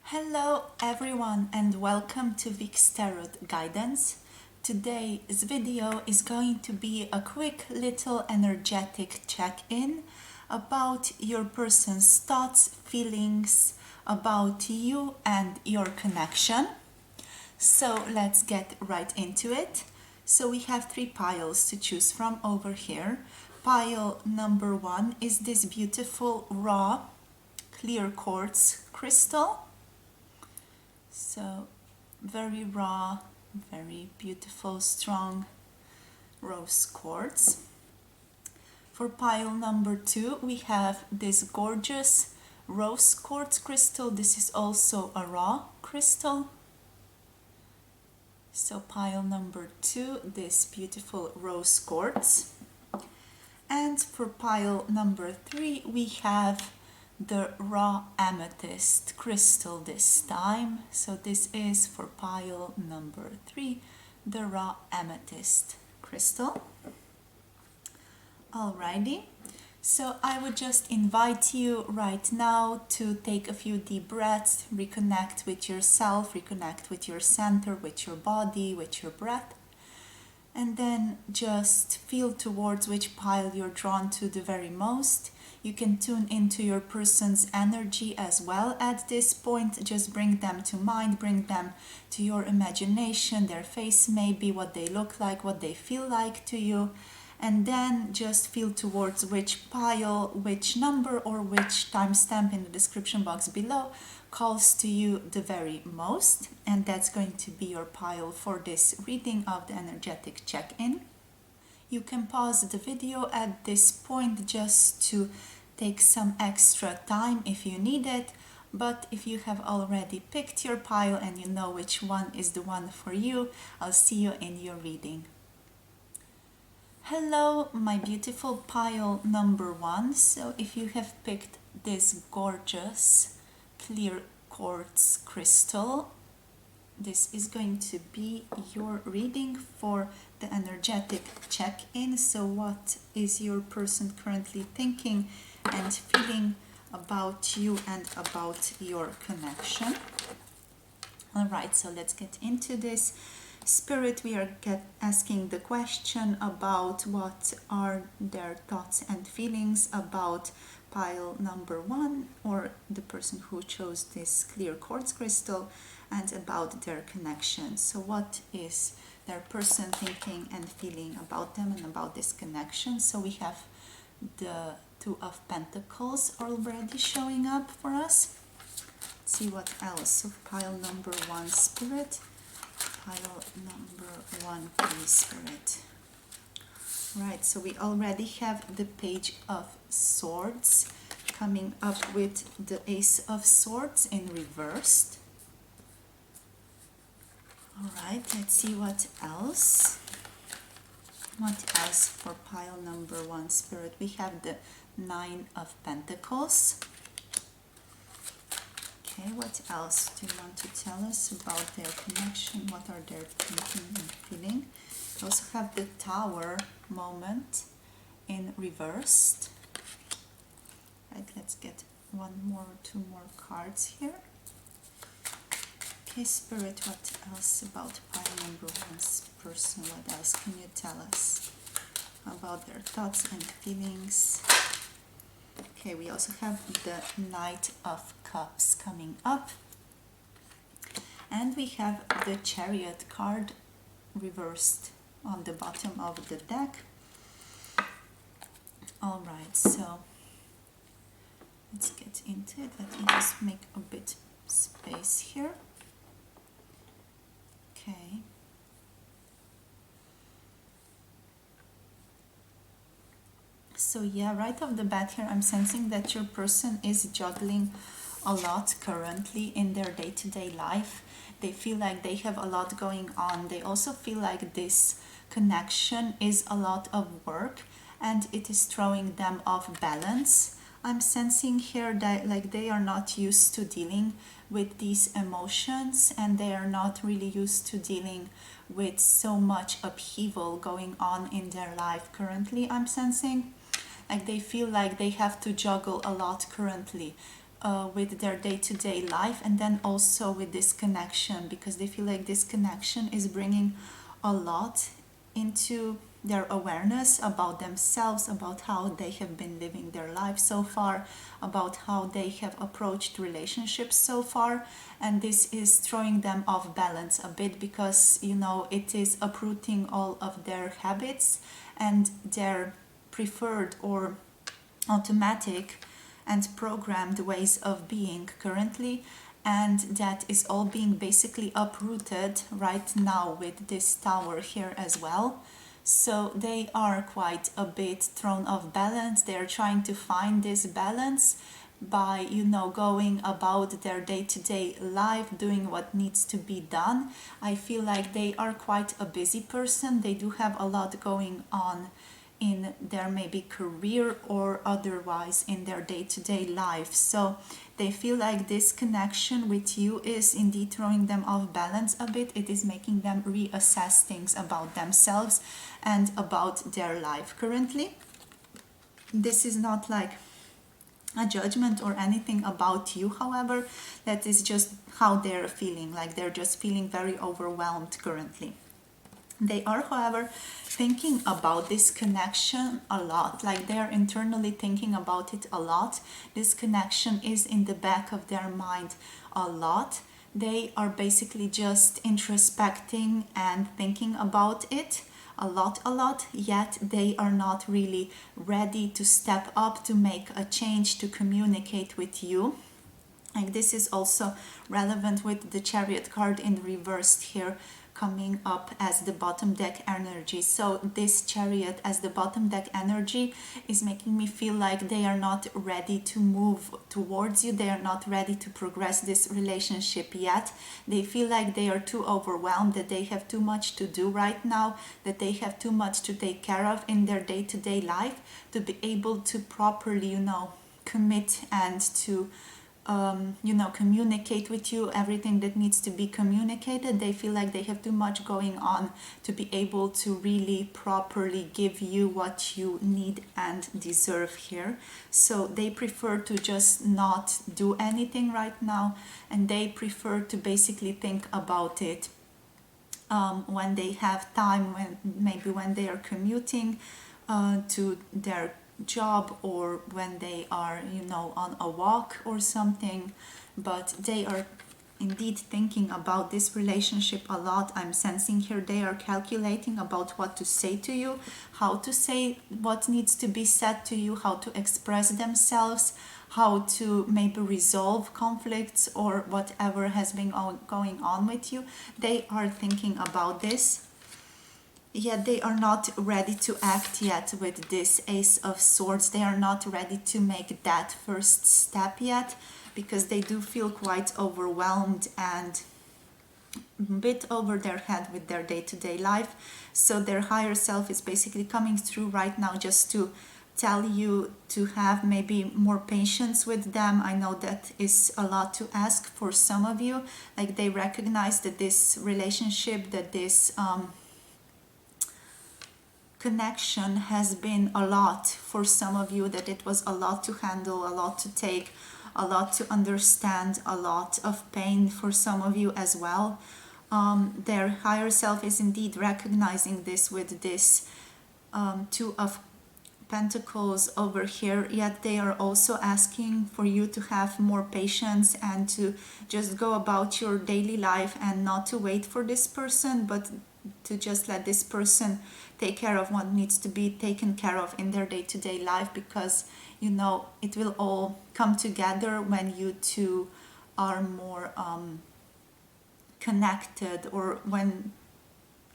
Hello everyone and welcome to Vic's Tarot Guidance. Today's video is going to be a quick little energetic check-in about your person's thoughts, feelings, about you and your connection. So let's get right into it. So we have three piles to choose from over here. Pile number one is this beautiful raw clear quartz crystal. So very raw, very beautiful, strong rose quartz. For pile number two, we have this gorgeous rose quartz crystal. This is also a raw crystal. So pile number two, this beautiful rose quartz. And for pile number three, we have the raw amethyst crystal this time. So this is for pile number three, the raw amethyst crystal. Alrighty, so I would just invite you right now to take a few deep breaths, reconnect with yourself, reconnect with your center, with your body, with your breath, and then just feel towards which pile you're drawn to the very most. You can tune into your person's energy as well at this point. Just bring them to mind, bring them to your imagination, their face maybe, what they look like, what they feel like to you. And then just feel towards which pile, which number or which timestamp in the description box below calls to you the very most. And that's going to be your pile for this reading of the energetic check-in. You can pause the video at this point just to take some extra time if you need it, but if you have already picked your pile and you know which one is the one for you, I'll see you in your reading. Hello, my beautiful pile number one. So if you have picked this gorgeous clear quartz crystal, this is going to be your reading for the energetic check-in. So what is your person currently thinking and feeling about you and about your connection? All right, so let's get into this. Spirit, we are asking the question about what are their thoughts and feelings about pile number one, or the person who chose this clear quartz crystal, and about their connection. So what is their person thinking and feeling about them and about this connection? So we have the Two of Pentacles already showing up for us. Let's see what else. So pile number one, Spirit. Pile number one, please, Spirit. Right, so we already have the Page of Swords coming up with the Ace of Swords in reversed. All right, let's see what else. What else for pile number one, Spirit? We have the Nine of Pentacles. Okay, what else do you want to tell us about their connection? What are their thinking and feeling? We also have the Tower moment in reversed. Right, let's get one more or two more cards here. Okay, Spirit, what else about pile number one's person? What else can you tell us about their thoughts and feelings? Okay, we also have the Knight of Cups coming up. And we have the Chariot card reversed on the bottom of the deck. All right, so let's get into it. Let me just make a bit space here. Okay. So yeah, right off the bat here, I'm sensing that your person is juggling a lot currently in their day-to-day life. They feel like they have a lot going on. They also feel like this connection is a lot of work and it is throwing them off balance. I'm sensing here that like they are not used to dealing with these emotions and they are not really used to dealing with so much upheaval going on in their life currently. I'm sensing like they feel like they have to juggle a lot currently with their day-to-day life, and then also with this connection, because they feel like this connection is bringing a lot into their awareness about themselves, about how they have been living their life so far, about how they have approached relationships so far. And this is throwing them off balance a bit, because it is uprooting all of their habits and their preferred or automatic and programmed ways of being currently, and that is all being basically uprooted right now with this tower here as well. So they are quite a bit thrown off balance. They are trying to find this balance by going about their day-to-day life, doing what needs to be done. I feel like they are quite a busy person. They do have a lot going on in their maybe career or otherwise in their day-to-day life. So they feel like this connection with you is indeed throwing them off balance a bit. It is making them reassess things about themselves and about their life currently. This is not like a judgment or anything about you, however. That is just how they're feeling, like they're just feeling very overwhelmed currently. They are, however, thinking about this connection a lot, like they're internally thinking about it a lot. This connection is in the back of their mind a lot. They are basically just introspecting and thinking about it a lot, yet they are not really ready to step up, to make a change, to communicate with you. Like this is also relevant with the Chariot card in reversed here, coming up as the bottom deck energy. So this Chariot as the bottom deck energy is making me feel like they are not ready to move towards you. They are not ready to progress this relationship yet. They feel like they are too overwhelmed, that they have too much to do right now, that they have too much to take care of in their day-to-day life to be able to properly, commit and to communicate with you everything that needs to be communicated. They feel like they have too much going on to be able to really properly give you what you need and deserve here. So they prefer to just not do anything right now, and they prefer to basically think about it when they have time, when they are commuting to their job, or when they are on a walk or something. But they are indeed thinking about this relationship a lot. I'm sensing here they are calculating about what to say to you, how to say what needs to be said to you, how to express themselves, how to maybe resolve conflicts or whatever has been going on with you. They are thinking about this. Yet they are not ready to act yet with this Ace of Swords. They are not ready to make that first step yet, because they do feel quite overwhelmed and a bit over their head with their day-to-day life. So their higher self is basically coming through right now just to tell you to have maybe more patience with them. I know that is a lot to ask for some of you. Like they recognize that this relationship, that this connection has been a lot for some of you, that it was a lot to handle, a lot to take, a lot to understand, a lot of pain for some of you as well. Their higher self is indeed recognizing this with this Two of Pentacles over here, yet they are also asking for you to have more patience and to just go about your daily life and not to wait for this person, but to just let this person take care of what needs to be taken care of in their day-to-day life, because it will all come together when you two are more connected, or when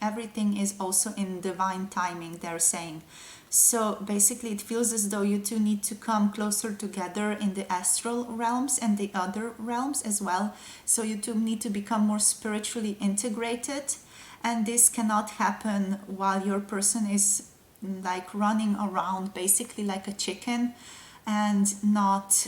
everything is also in divine timing, they're saying. So basically it feels as though you two need to come closer together in the astral realms and the other realms as well. So you two need to become more spiritually integrated, and this cannot happen while your person is like running around basically like a chicken and not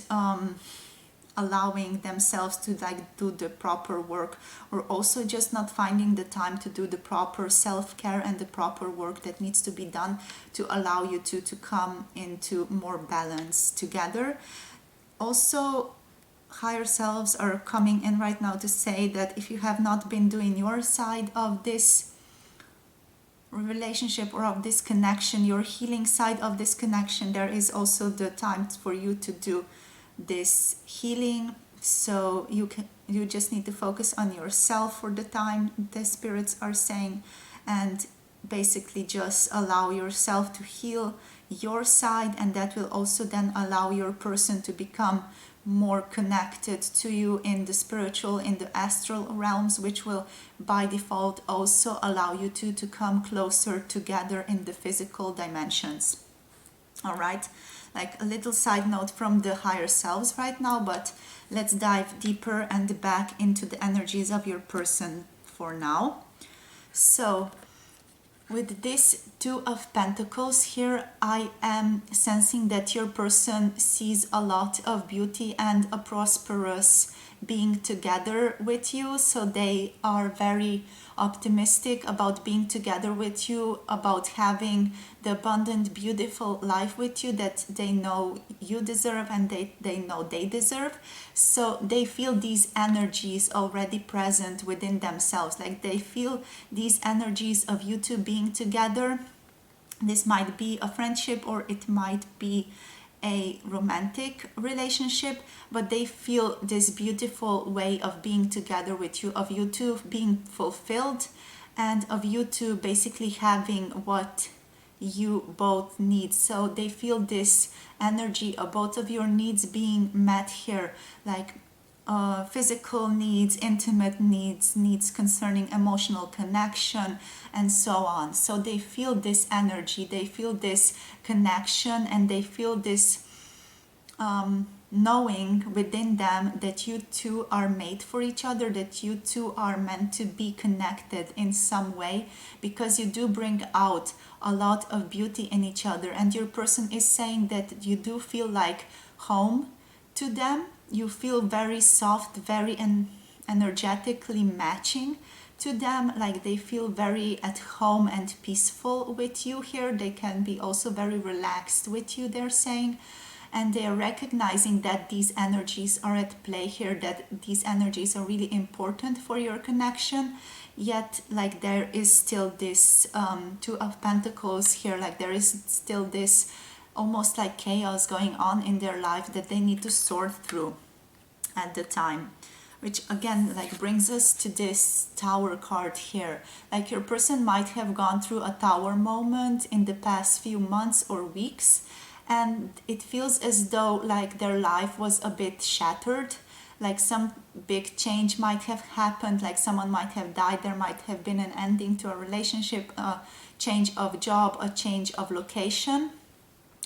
allowing themselves to like do the proper work, or also just not finding the time to do the proper self-care and the proper work that needs to be done to allow you two to come into more balance together. Also, higher selves are coming in right now to say that if you have not been doing your side of this relationship or of this connection, your healing side of this connection, there is also the time for you to do this healing. So you just need to focus on yourself for the time, the spirits are saying, and basically just allow yourself to heal your side, and that will also then allow your person to become more connected to you in the spiritual, in the astral realms, which will by default also allow you to come closer together in the physical dimensions. All right, like a little side note from the higher selves right now, but let's dive deeper and back into the energies of your person for now. So with this Two of Pentacles here, I am sensing that your person sees a lot of beauty and a prosperous being together with you. So they are very optimistic about being together with you, about having the abundant, beautiful life with you that they know you deserve and they know they deserve. So they feel these energies already present within themselves. Like they feel these energies of you two being together. This might be a friendship or it might be a romantic relationship, but they feel this beautiful way of being together with you, of you two being fulfilled, and of you two basically having what you both need. So they feel this energy of both of your needs being met here, like physical needs, intimate needs, needs concerning emotional connection, and so on. So they feel this energy, they feel this connection, and they feel this knowing within them that you two are made for each other, that you two are meant to be connected in some way, because you do bring out a lot of beauty in each other. And your person is saying that you do feel like home to them. You feel very soft, very energetically matching to them, like they feel very at home and peaceful with you here. They can be also very relaxed with you, they're saying, and they are recognizing that these energies are at play here, that these energies are really important for your connection. Yet like there is still this Two of Pentacles here, like there is still this almost like chaos going on in their life that they need to sort through at the time, which again like brings us to this Tower card here. Like your person might have gone through a Tower moment in the past few months or weeks, and it feels as though like their life was a bit shattered, like some big change might have happened, like someone might have died, there might have been an ending to a relationship, a change of job, a change of location.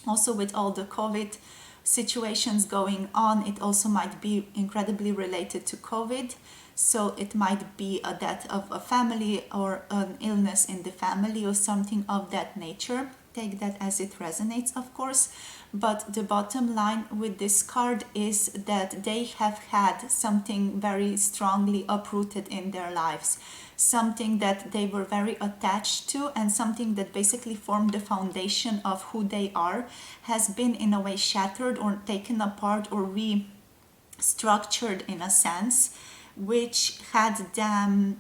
Also with all the COVID situations going on, it also might be incredibly related to COVID. So it might be a death of a family or an illness in the family or something of that nature. Take that as it resonates, of course. But the bottom line with this card is that they have had something very strongly uprooted in their lives, something that they were very attached to, and something that basically formed the foundation of who they are has been in a way shattered or taken apart or restructured in a sense, which had them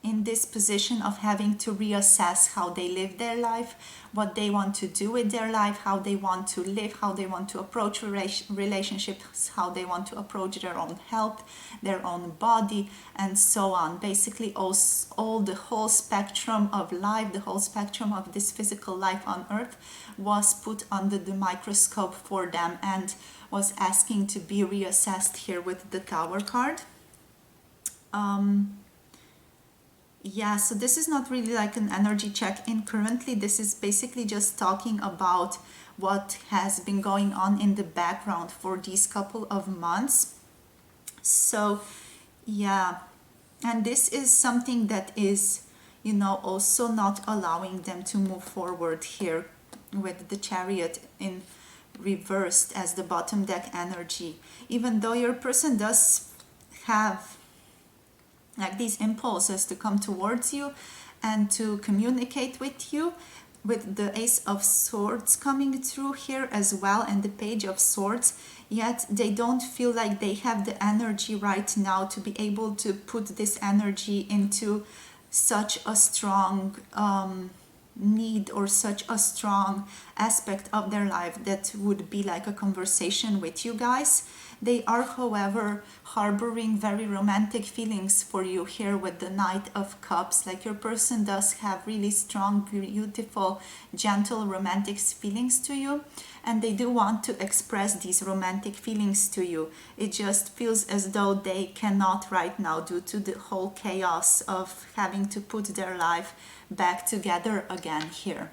in this position of having to reassess how they live their life, what they want to do with their life, how they want to live, how they want to approach relationships, how they want to approach their own health, their own body, and so on. Basically all the whole spectrum of life, the whole spectrum of this physical life on earth was put under the microscope for them and was asking to be reassessed here with the Tower card. Yeah, so this is not really like an energy check-in currently. This is basically just talking about what has been going on in the background for these couple of months. So yeah, and this is something that is, you know, also not allowing them to move forward here with the Chariot in reversed as the bottom deck energy. Even though your person does have like these impulses to come towards you and to communicate with you, with the Ace of Swords coming through here as well and the Page of Swords, yet they don't feel like they have the energy right now to be able to put this energy into such a strong need or such a strong aspect of their life that would be like a conversation with you guys. They are, however, harboring very romantic feelings for you here with the Knight of Cups. Like your person does have really strong, beautiful, gentle, romantic feelings to you, and they do want to express these romantic feelings to you. It just feels as though they cannot right now due to the whole chaos of having to put their life back together again here.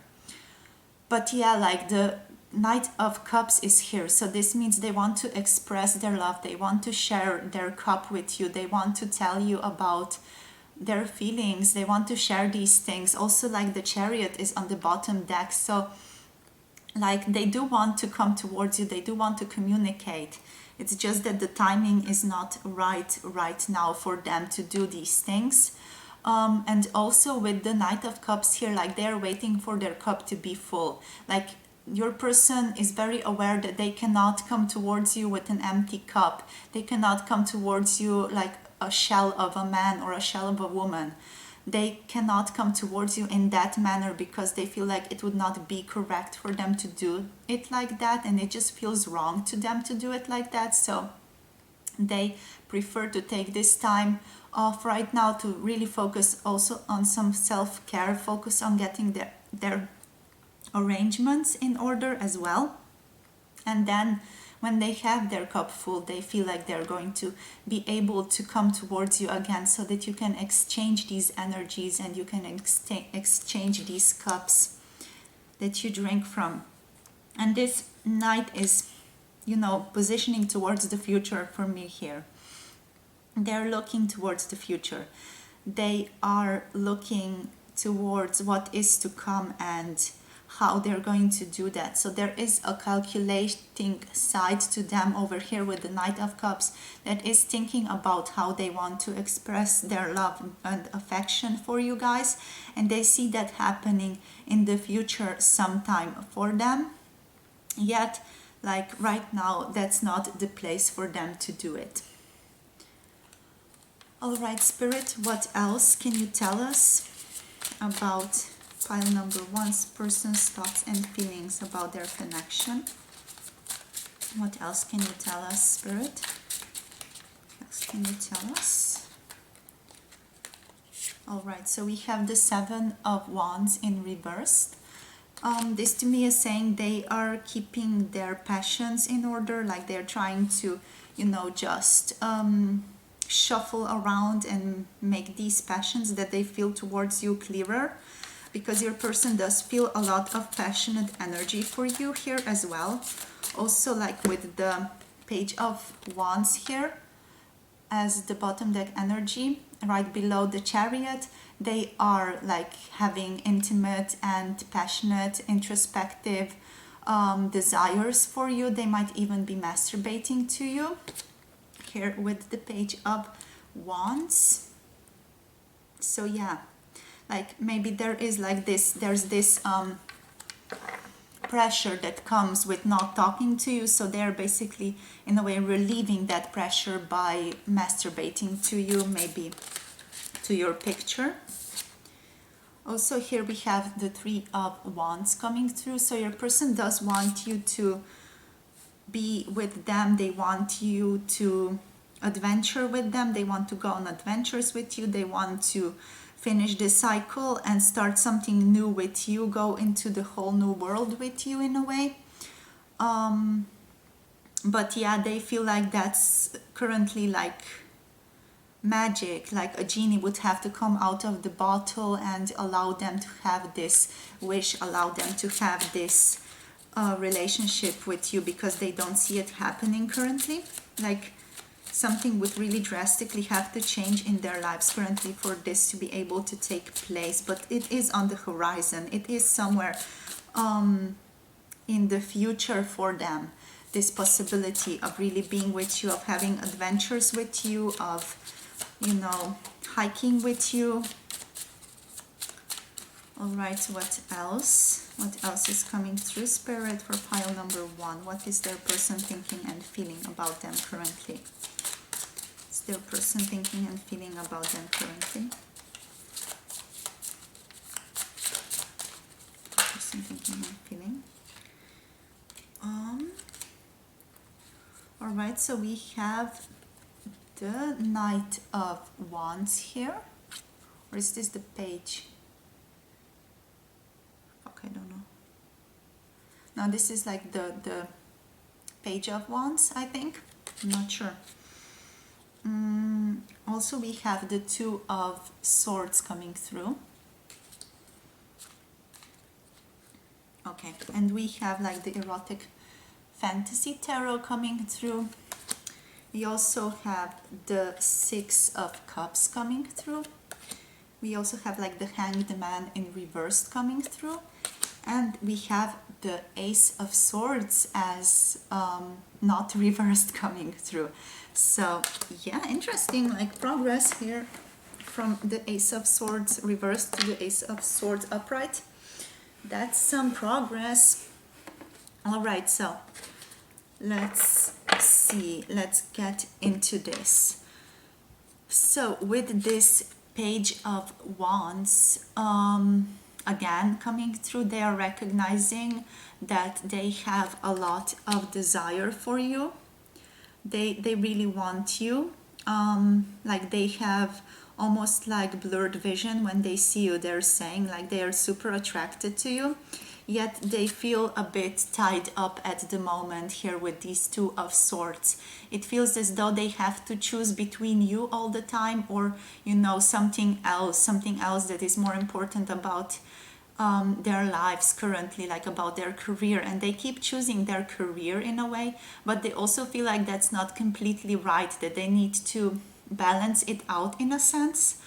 But yeah, like the Knight of Cups is here, so this means they want to express their love, they want to share their cup with you, they want to tell you about their feelings, they want to share these things. Also, like the Chariot is on the bottom deck, so like they do want to come towards you, they do want to communicate. It's just that the timing is not right now for them to do these things. And also with the Knight of Cups here, like they're waiting for their cup to be full. Like your person is very aware that they cannot come towards you with an empty cup. They cannot come towards you like a shell of a man or a shell of a woman. They cannot come towards you in that manner because they feel like it would not be correct for them to do it like that, and it just feels wrong to them to do it like that. So they prefer to take this time off right now to really focus also on some self-care, focus on getting their arrangements in order as well. And then when they have their cup full, they feel like they're going to be able to come towards you again so that you can exchange these energies and you can exchange these cups that you drink from. And this Knight is, you know, positioning towards the future for me here. They're looking towards the future. They are looking towards what is to come and how they're going to do that. So there is a calculating side to them over here with the Knight of Cups that is thinking about how they want to express their love and affection for you guys, and they see that happening in the future sometime for them. Yet, like right now, that's not the place for them to do it. All right, Spirit, what else can you tell us about pile number one's person's thoughts and feelings about their connection? What else can you tell us, Spirit? What else can you tell us? All right, so we have the Seven of Wands in reverse. This to me is saying they are keeping their passions in order, like they're trying to, you know, just shuffle around and make these passions that they feel towards you clearer, because your person does feel a lot of passionate energy for you here as well. Also, like with the Page of Wands here as the bottom deck energy right below the Chariot, they are like having intimate and passionate, introspective desires for you. They might even be masturbating to you here with the Page of Wands. So yeah, like maybe there is like this, there's this pressure that comes with not talking to you, so they're basically in a way relieving that pressure by masturbating to you, maybe to your picture. Also here we have the Three of Wands coming through, so your person does want you to be with them. They want you to adventure with them, they want to go on adventures with you, they want to finish the cycle and start something new with you, go into the whole new world with you in a way. But yeah, they feel like that's currently like magic, like a genie would have to come out of the bottle and allow them to have this wish, allow them to have this relationship with you, because they don't see it happening currently. Like something would really drastically have to change in their lives currently for this to be able to take place, but it is on the horizon. It is somewhere in the future for them, this possibility of really being with you, of having adventures with you, of, you know, hiking with you. All right, what else? What else is coming through, Spirit, for pile number 1? What is their person thinking and feeling about them currently? What's their person thinking and feeling about them currently? Person thinking and feeling. Alright, so we have the Knight of Wands here. Or is this the Page? I don't know. Now this is like the Page of Wands, I think. I'm not sure. Also we have the Two of Swords coming through. Okay, and we have like the Erotic Fantasy Tarot coming through. We also have the Six of Cups coming through. We also have like the Hanged Man in reversed coming through. And we have the Ace of Swords as not reversed coming through. So yeah, interesting, like progress here from the Ace of Swords reversed to the Ace of Swords upright. That's some progress. All right, so let's see, let's get into this. So with this Page of Wands, again coming through, they are recognizing that they have a lot of desire for you. They really want you. Like they have almost like blurred vision when they see you. They're saying like they are super attracted to you, yet they feel a bit tied up at the moment here with these Two of Swords. It feels as though they have to choose between you all the time, or you know, something else that is more important about their lives currently, like about their career, and they keep choosing their career in a way, but they also feel like that's not completely right, that they need to balance it out in a sense,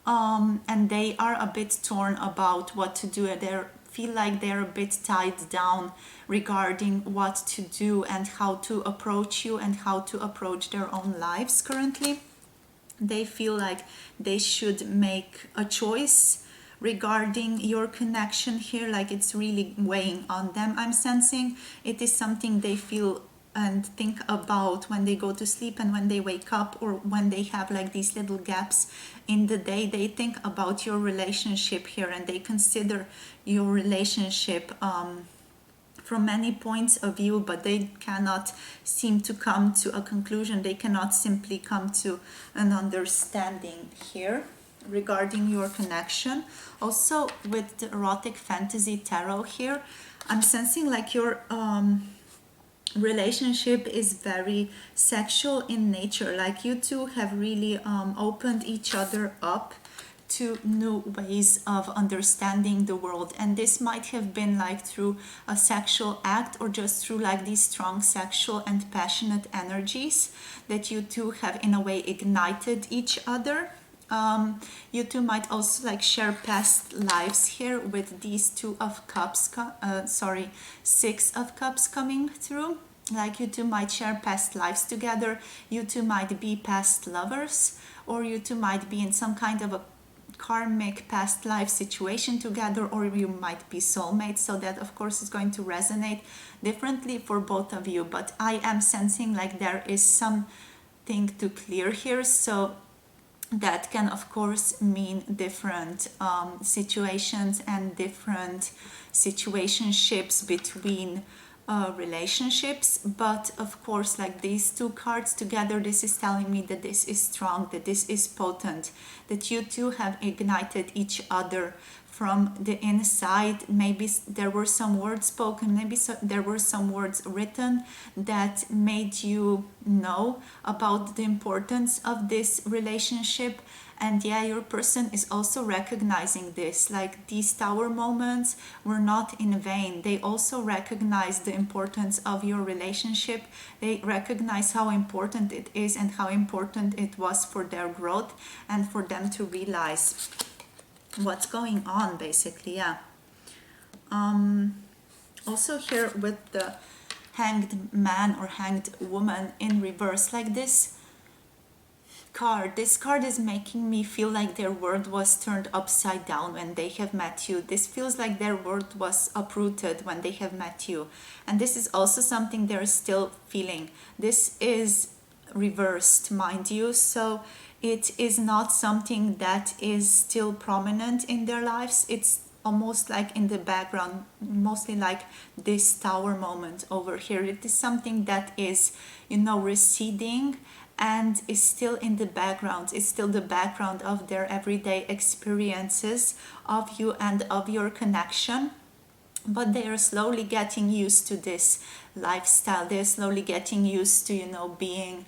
and they are a bit torn about what to do. They feel like they're a bit tied down regarding what to do and how to approach you and how to approach their own lives currently. They feel like they should make a choice regarding your connection here, like it's really weighing on them. I'm sensing it is something they feel and think about when they go to sleep and when they wake up, or when they have like these little gaps in the day. They think about your relationship here, and they consider your relationship from many points of view, but they cannot seem to come to a conclusion. They cannot simply come to an understanding here regarding your connection. Also with the Erotic Fantasy Tarot here, I'm sensing like your relationship is very sexual in nature. Like you two have really opened each other up to new ways of understanding the world, and this might have been like through a sexual act, or just through like these strong sexual and passionate energies that you two have in a way ignited each other. You two might also like share past lives here with these Two of Cups, Six of Cups coming through. Like you two might share past lives together. You two might be past lovers, or you two might be in some kind of a karmic past life situation together, or you might be soulmates. So that of course is going to resonate differently for both of you, but I am sensing like there is something to clear here. So that can of course mean different situations and different situationships between relationships. But of course, like these two cards together, this is telling me that this is strong, that this is potent, that you two have ignited each other from the inside. Maybe there were some words spoken, maybe there were some words written that made you know about the importance of this relationship. And yeah, your person is also recognizing this, like these tower moments were not in vain. They also recognize the importance of your relationship. They recognize how important it is and how important it was for their growth and for them to realize what's going on, basically. Yeah. Also here with the Hanged Man or Hanged Woman in reverse, like this card. This card is making me feel like their world was turned upside down when they have met you. This feels like their world was uprooted when they have met you. And this is also something they're still feeling. This is reversed, mind you. So it is not something that is still prominent in their lives. It's almost like in the background, mostly like this tower moment over here. It is something that is, receding and is still in the background. It's still the background of their everyday experiences of you and of your connection. But they are slowly getting used to this lifestyle. They're slowly getting used to, being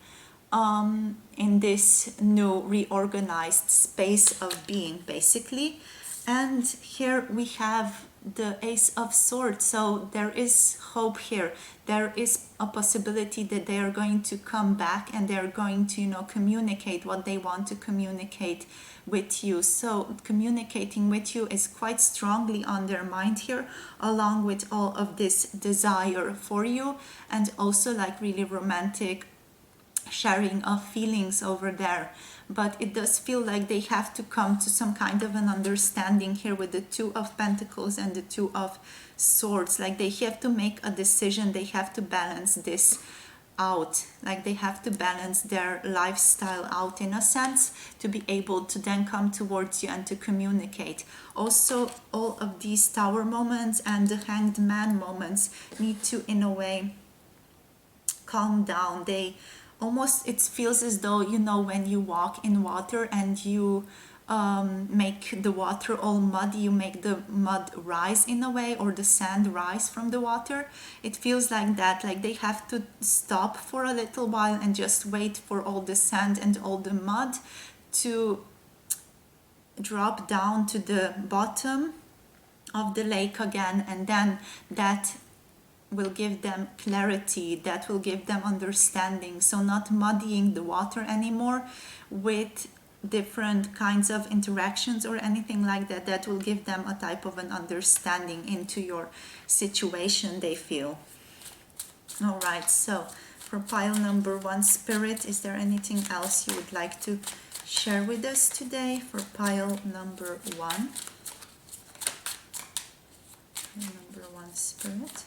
in this new reorganized space of being, basically. And here we have the Ace of Swords. So there is hope here. There is a possibility that they are going to come back and they're going to, communicate what they want to communicate with you. So communicating with you is quite strongly on their mind here, along with all of this desire for you, and also like really romantic sharing of feelings over there. But it does feel like they have to come to some kind of an understanding here with the Two of Pentacles and the Two of Swords. Like they have to make a decision. They have to balance this out. Like they have to balance their lifestyle out in a sense to be able to then come towards you and to communicate. Also, all of these Tower moments and the Hanged Man moments need to, in a way, calm down. They almost, it feels as though, when you walk in water and you make the water all muddy, you make the mud rise in a way, or the sand rise from the water. It feels like that, like they have to stop for a little while and just wait for all the sand and all the mud to drop down to the bottom of the lake again, and then that will give them clarity, that will give them understanding. So not muddying the water anymore with different kinds of interactions or anything like that. That will give them a type of an understanding into your situation, they feel. All right, so for pile number 1, Spirit, is there anything else you would like to share with us today for pile number 1? Pile number 1, Spirit.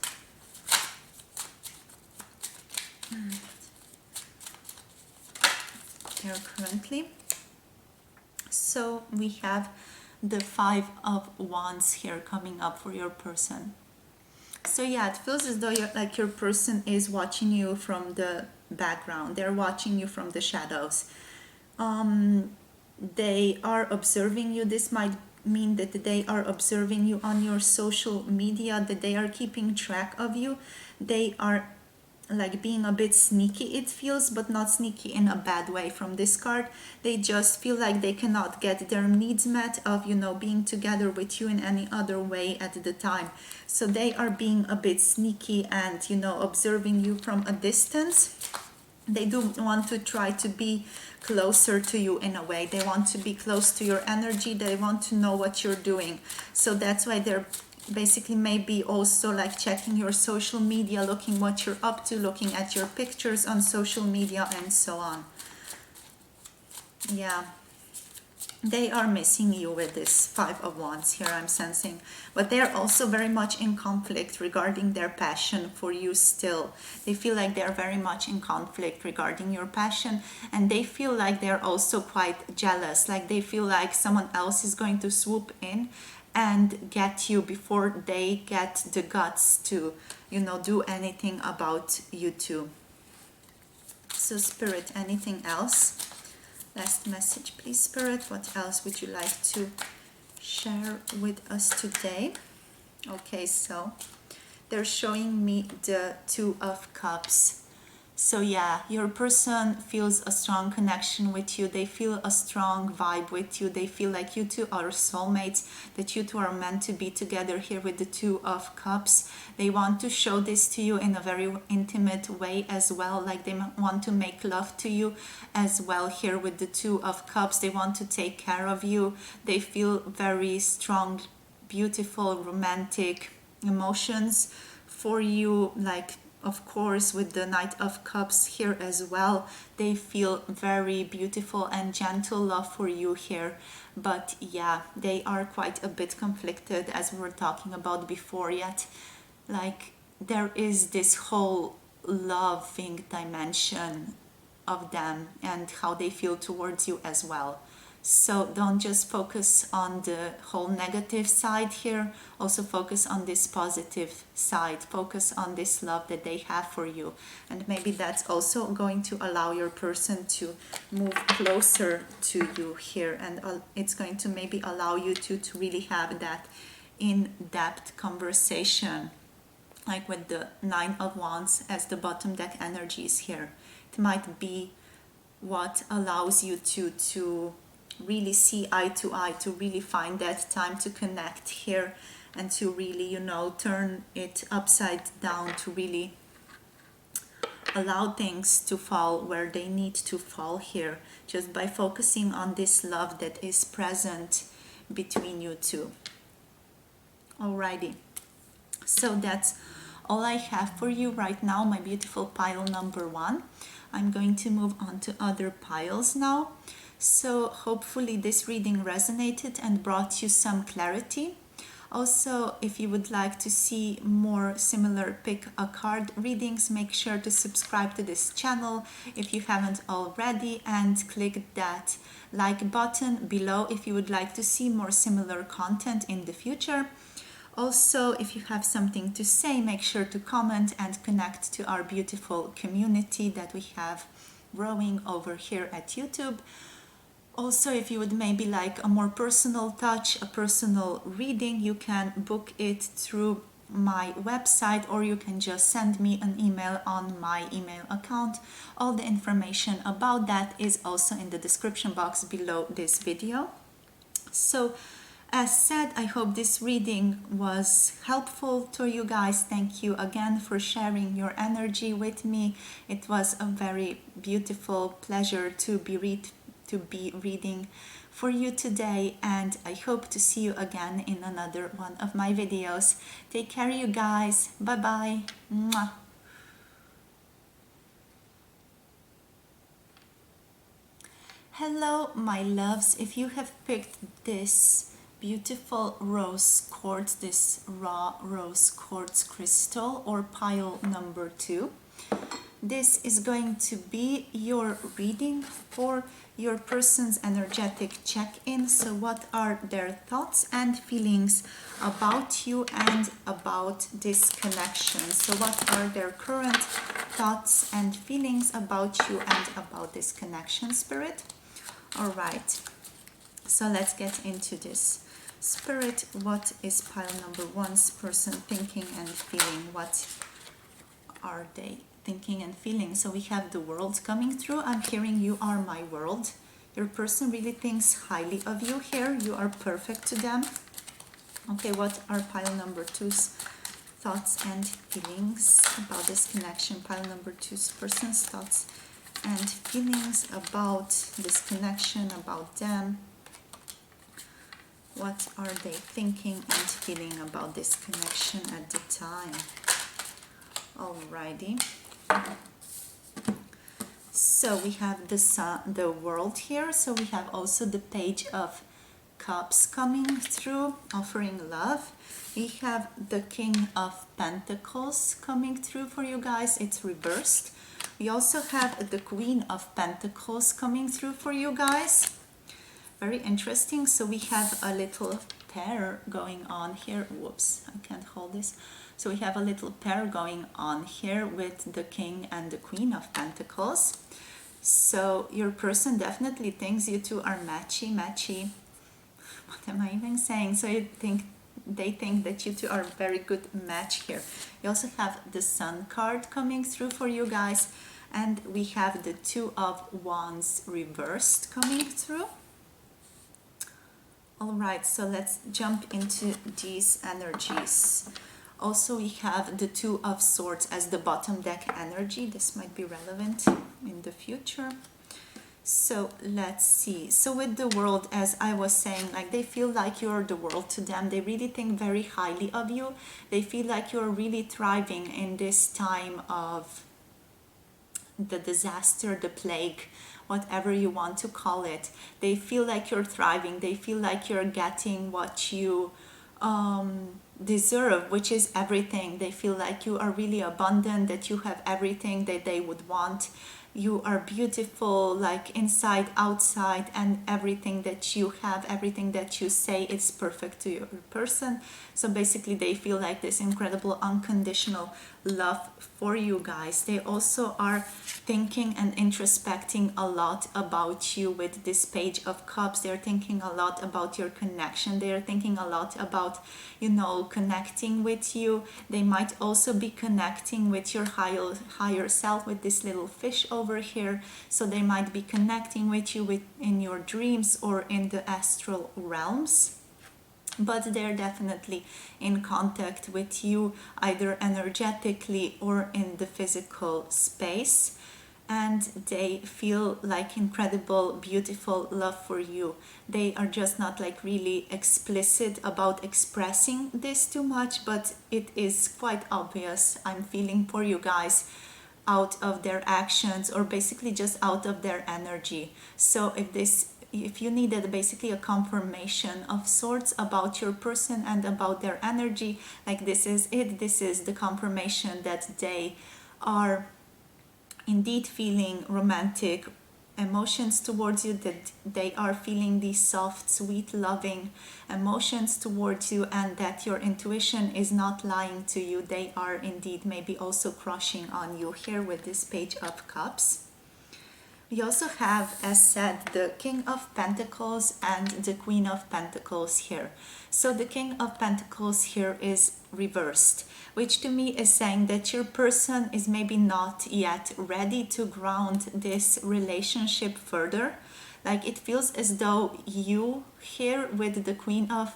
Here currently. So we have the 5 of Wands here coming up for your person. So yeah, it feels as though your person is watching you from the background. They're watching you from the shadows. They are observing you. This might mean that they are observing you on your social media, that they are keeping track of you. They are like being a bit sneaky, it feels, but not sneaky in a bad way from this card. They just feel like they cannot get their needs met of, being together with you in any other way at the time. So they are being a bit sneaky and, observing you from a distance. They do want to try to be closer to you in a way. They want to be close to your energy. They want to know what you're doing. So that's why they're basically maybe also like checking your social media, looking what you're up to, looking at your pictures on social media and so on. Yeah, they are missing you with this 5 of Wands here, I'm sensing. But they're also very much in conflict regarding their passion for you still. They feel like they're very much in conflict regarding your passion, and they feel like they're also quite jealous. Like they feel like someone else is going to swoop in and get you before they get the guts to, do anything about you two. So Spirit, anything else? Last message, please, Spirit. What else would you like to share with us today? Okay, so they're showing me the 2 of Cups. So yeah, your person feels a strong connection with you. They feel a strong vibe with you. They feel like you two are soulmates, that you two are meant to be together here with the 2 of Cups. They want to show this to you in a very intimate way as well. Like they want to make love to you as well here with the 2 of Cups. They want to take care of you. They feel very strong, beautiful, romantic emotions for you, like of course, with the Knight of Cups here as well, they feel very beautiful and gentle love for you here. But yeah, they are quite a bit conflicted, as we were talking about before, yet like there is this whole loving dimension of them and how they feel towards you as well. So don't just focus on the whole negative side here, also focus on this positive side, focus on this love that they have for you. And maybe that's also going to allow your person to move closer to you here, and it's going to maybe allow you to really have that in-depth conversation, like with the Nine of Wands as the bottom deck energies here. It might be what allows you to really see eye to eye, to really find that time to connect here, and to really, you know, turn it upside down, to really allow things to fall where they need to fall here, just by focusing on this love that is present between you two. Alrighty, so that's all I have for you right now, my beautiful pile number one. I'm going to move on to other piles now. So hopefully this reading resonated and brought you some clarity. Also, if you would like to see more similar pick a card readings, make sure to subscribe to this channel if you haven't already, and click that like button below if you would like to see more similar content in the future. Also, if you have something to say, make sure to comment and connect to our beautiful community that we have growing over here at YouTube. Also, if you would maybe like a more personal touch, a personal reading, you can book it through my website, or you can just send me an email on my email account. All the information about that is also in the description box below this video. So, as said, I hope this reading was helpful to you guys. Thank you again for sharing your energy with me. It was a very beautiful pleasure to be reading for you today, and I hope to see you again in another one of my videos. Take care, you guys. Bye bye. Mwah. Hello, my loves. If you have picked this beautiful rose quartz, this raw rose quartz crystal, or pile number two, this is going to be your reading for your person's energetic check-in. So what are their thoughts and feelings about you and about this connection? So what are their current thoughts and feelings about you and about this connection, Spirit? All right, so let's get into this. Spirit, what is pile number one's person thinking and feeling? What are they thinking and feeling? So we have the world coming through. I'm hearing you are my world. Your person really thinks highly of you here. You are perfect to them. Okay, what are pile number two's thoughts and feelings about this connection? Pile number two's person's thoughts and feelings about this connection, about them. What are they thinking and feeling about this connection at the time? Alrighty. So we have the sun, the world here. So we have also the Page of Cups coming through, offering love. We have the King of Pentacles coming through for you guys. It's reversed. We also have the Queen of Pentacles coming through for you guys. Very interesting. So we have a little pair going on here. Whoops, I can't hold this. So we have a little pair going on here with the King and the Queen of Pentacles. So your person definitely thinks you two are matchy. What am I even saying? So they think that you two are a very good match here. You also have the Sun card coming through for you guys. And we have the Two of Wands reversed coming through. Alright, so let's jump into these energies. Also, we have the Two of Swords as the bottom deck energy. This might be relevant in the future. So let's see. So with the world, as I was saying, like they feel like you're the world to them. They really think very highly of you. They feel like you're really thriving in this time of the disaster, the plague, whatever you want to call it. They feel like you're thriving. They feel like you're getting what you deserve, which is everything. They feel like you are really abundant, that you have everything that they would want. You are beautiful, like inside, outside, and everything that you have, everything that you say, it's perfect to your person. So basically, they feel like this incredible unconditional love for you guys. They also are thinking and introspecting a lot about you with this Page of Cups. They're thinking a lot about your connection. They're thinking a lot about, connecting with you. They might also be connecting with your higher self, with this little fish over here. So they might be connecting with you in your dreams or in the astral realms. But they're definitely in contact with you, either energetically or in the physical space. And they feel like incredible, beautiful love for you. They are just not like really explicit about expressing this too much, but it is quite obvious. I'm feeling for you guys out of their actions, or basically just out of their energy. So if you needed basically a confirmation of sorts about your person and about their energy, like this is it. This is the confirmation that they are indeed feeling romantic emotions towards you, that they are feeling these soft, sweet, loving emotions towards you, and that your intuition is not lying to you. They are indeed maybe also crushing on you here with this Page of Cups. We also have, as said, the King of Pentacles and the Queen of Pentacles here. So the King of Pentacles here is reversed, which to me is saying that your person is maybe not yet ready to ground this relationship further. Like it feels as though you here with the Queen of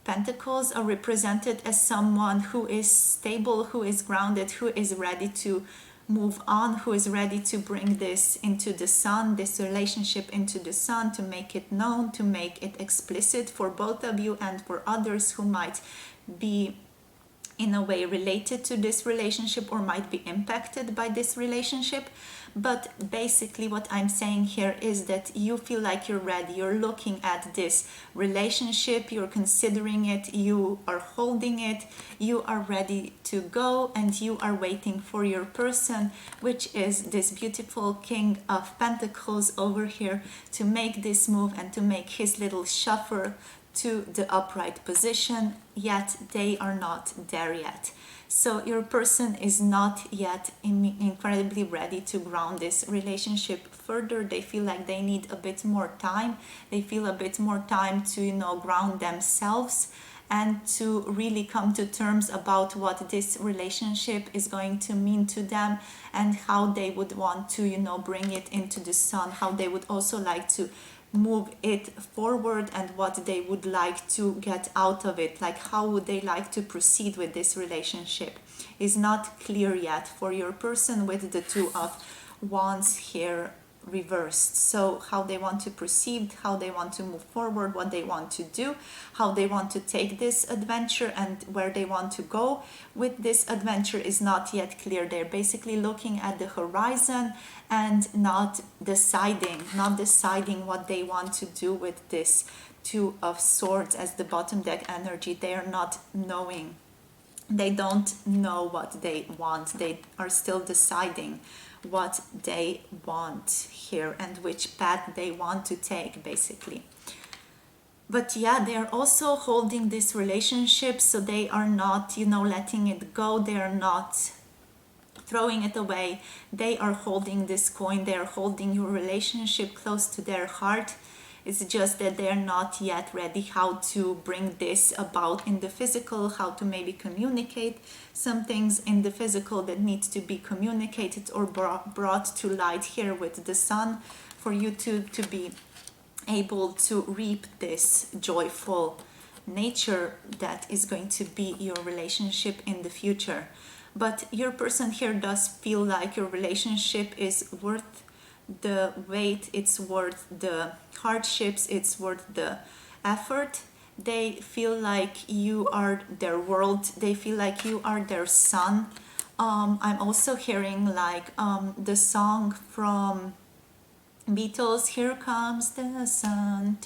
Pentacles are represented as someone who is stable, who is grounded, who is ready to move on, who is ready to bring this into the sun, this relationship into the sun, to make it known, to make it explicit for both of you and for others who might be in a way related to this relationship or might be impacted by this relationship. But basically what I'm saying here is that you feel like you're ready. You're looking at this relationship, you're considering it, you are holding it, you are ready to go, and you are waiting for your person, which is this beautiful King of Pentacles over here, to make this move and to make his little shuffle to the upright position. Yet they are not there yet. So your person is not yet incredibly ready to ground this relationship further. They feel like they need a bit more time. They feel a bit more time to, ground themselves and to really come to terms about what this relationship is going to mean to them, and how they would want to, bring it into the sun, how they would also like to move it forward, and what they would like to get out of it, like how would they like to proceed with this relationship is not clear yet for your person with the Two of Wands here reversed. So how they want to proceed, how they want to move forward, what they want to do, how they want to take this adventure, and where they want to go with this adventure is not yet clear. They're basically looking at the horizon and not deciding what they want to do with this Two of Swords as the bottom deck energy. They are not knowing. They don't know what they want. They are still deciding what they want here and which path they want to take, basically. But yeah, they're also holding this relationship, so they are not, letting it go. They are not throwing it away. They are holding this coin. They are holding your relationship close to their heart. It's just that they're not yet ready how to bring this about in the physical, how to maybe communicate some things in the physical that needs to be communicated or brought to light here with the sun, for you to be able to reap this joyful nature that is going to be your relationship in the future. But your person here does feel like your relationship is worth the wait, it's worth the hardships, it's worth the effort. They feel like you are their world, they feel like you are their sun. I'm also hearing like the song from Beatles, Here Comes the Sun,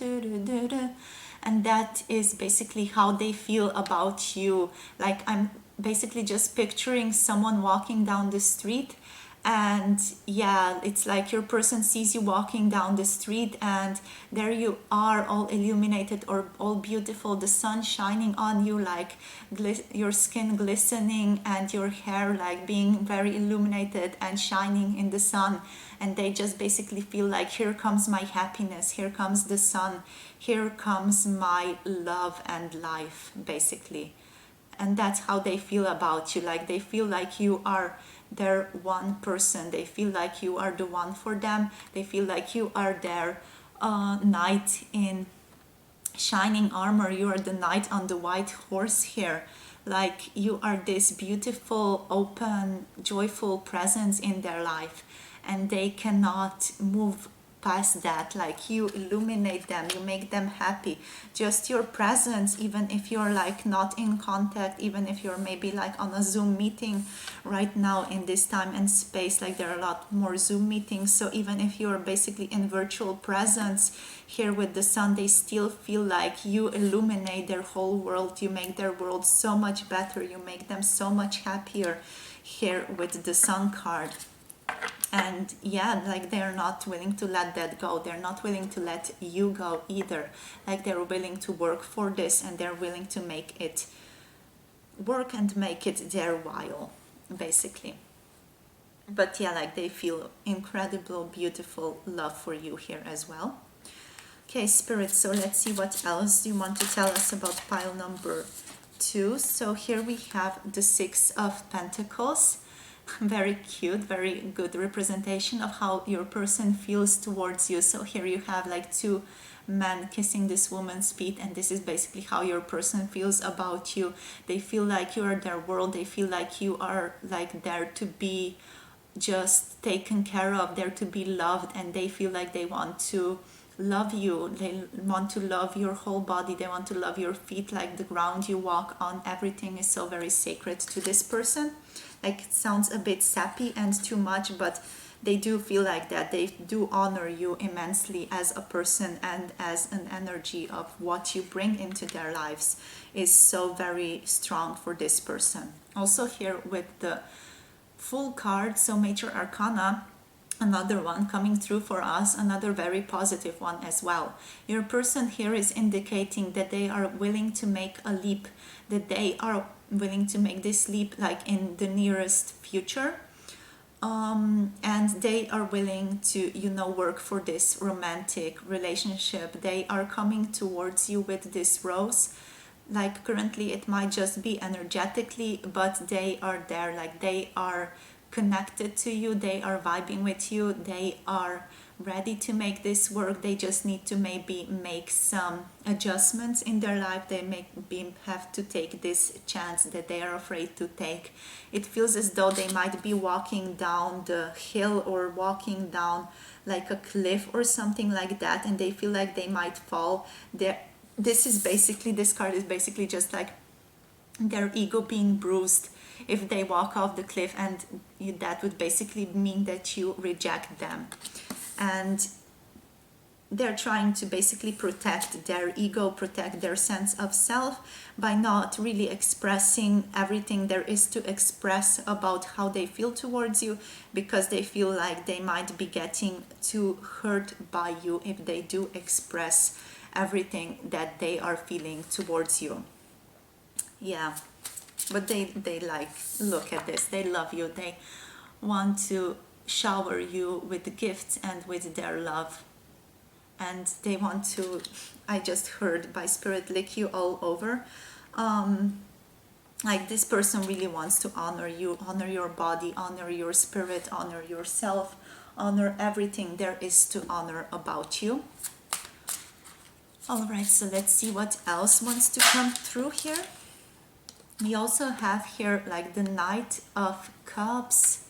and that is basically how they feel about you. Like, I'm basically just picturing someone walking down the street, and yeah, it's like your person sees you walking down the street, and there you are, all illuminated or all beautiful, the sun shining on you, like your skin glistening and your hair like being very illuminated and shining in the sun. And they just basically feel like, here comes my happiness, here comes the sun, here comes my love and life, basically. And that's how they feel about you. Like, they feel like you are their one person, they feel like you are the one for them, they feel like you are their knight in shining armor, you are the knight on the white horse here. Like, you are this beautiful, open, joyful presence in their life, and they cannot move past that. Like, you illuminate them, you make them happy. Just your presence, even if you're like not in contact, even if you're maybe like on a Zoom meeting right now in this time and space, like there are a lot more Zoom meetings, so even if you're basically in virtual presence here with the sun, they still feel like you illuminate their whole world, you make their world so much better, you make them so much happier here with the sun card. And yeah, like, they're not willing to let that go, they're not willing to let you go either. Like, they're willing to work for this, and they're willing to make it work and make it their while, basically. But yeah, like, they feel incredible, beautiful love for you here as well. Okay, Spirit, so let's see what else you want to tell us about pile number 2. So here we have the Six of Pentacles. Very cute, very good representation of how your person feels towards you. So here you have like two men kissing this woman's feet, and this is basically how your person feels about you. They feel like you are their world, they feel like you are like there to be just taken care of, there to be loved, and they feel like they want to love you, they want to love your whole body, they want to love your feet, like the ground you walk on, everything is so very sacred to this person. Like, it sounds a bit sappy and too much, but they do feel like that. They do honor you immensely as a person, and as an energy of what you bring into their lives is so very strong for this person. Also here with the Full card, so Major Arcana, another one coming through for us, another very positive one as well. Your person here is indicating that they are willing to make a leap, that they are willing to make this leap like in the nearest future, and they are willing to, work for this romantic relationship. They are coming towards you with this rose. Like, currently it might just be energetically, but they are there, like they are connected to you, they are vibing with you, they are ready to make this work. They just need to maybe make some adjustments in their life. They maybe have to take this chance that they are afraid to take. It feels as though they might be walking down the hill or walking down like a cliff or something like that, and they feel like they might fall. This card is basically just like their ego being bruised if they walk off the cliff, and that would basically mean that you reject them. And they're trying to basically protect their ego, protect their sense of self by not really expressing everything there is to express about how they feel towards you, because they feel like they might be getting too hurt by you if they do express everything that they are feeling towards you. Yeah, but they like, look at this, they love you, they want to shower you with gifts and with their love, and they want to, I just heard by spirit, lick you all over. Like, this person really wants to honor you, honor your body, honor your spirit, honor yourself, honor everything there is to honor about you. All right, so let's see what else wants to come through here. We also have here like the Knight of Cups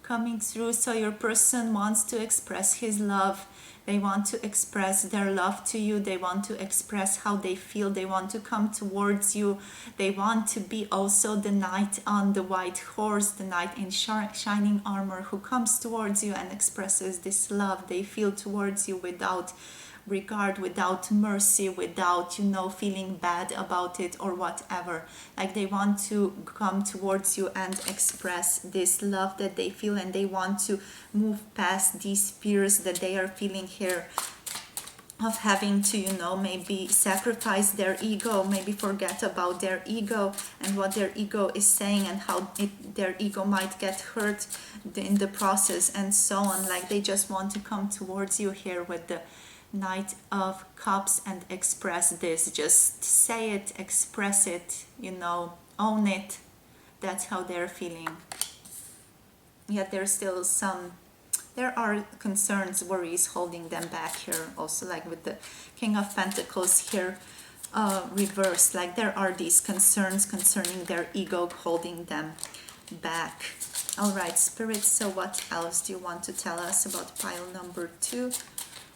coming through. So your person wants to express his love. They want to express their love to you. They want to express how they feel. They want to come towards you. They want to be also the knight on the white horse, the knight in shining armor who comes towards you and expresses this love they feel towards you without regard, without mercy, without, feeling bad about it or whatever. Like they want to come towards you and express this love that they feel, and they want to move past these fears that they are feeling here of having to, maybe sacrifice their ego, maybe forget about their ego and what their ego is saying, and how their ego might get hurt in the process and so on. Like they just want to come towards you here with the Knight of Cups and express this. Just say it, express it, own it. That's how they're feeling. Yet there's still there are concerns, worries holding them back here also, like with the King of Pentacles here reversed. Like there are these concerns concerning their ego holding them back. All right, Spirit, so what else do you want to tell us about pile number 2?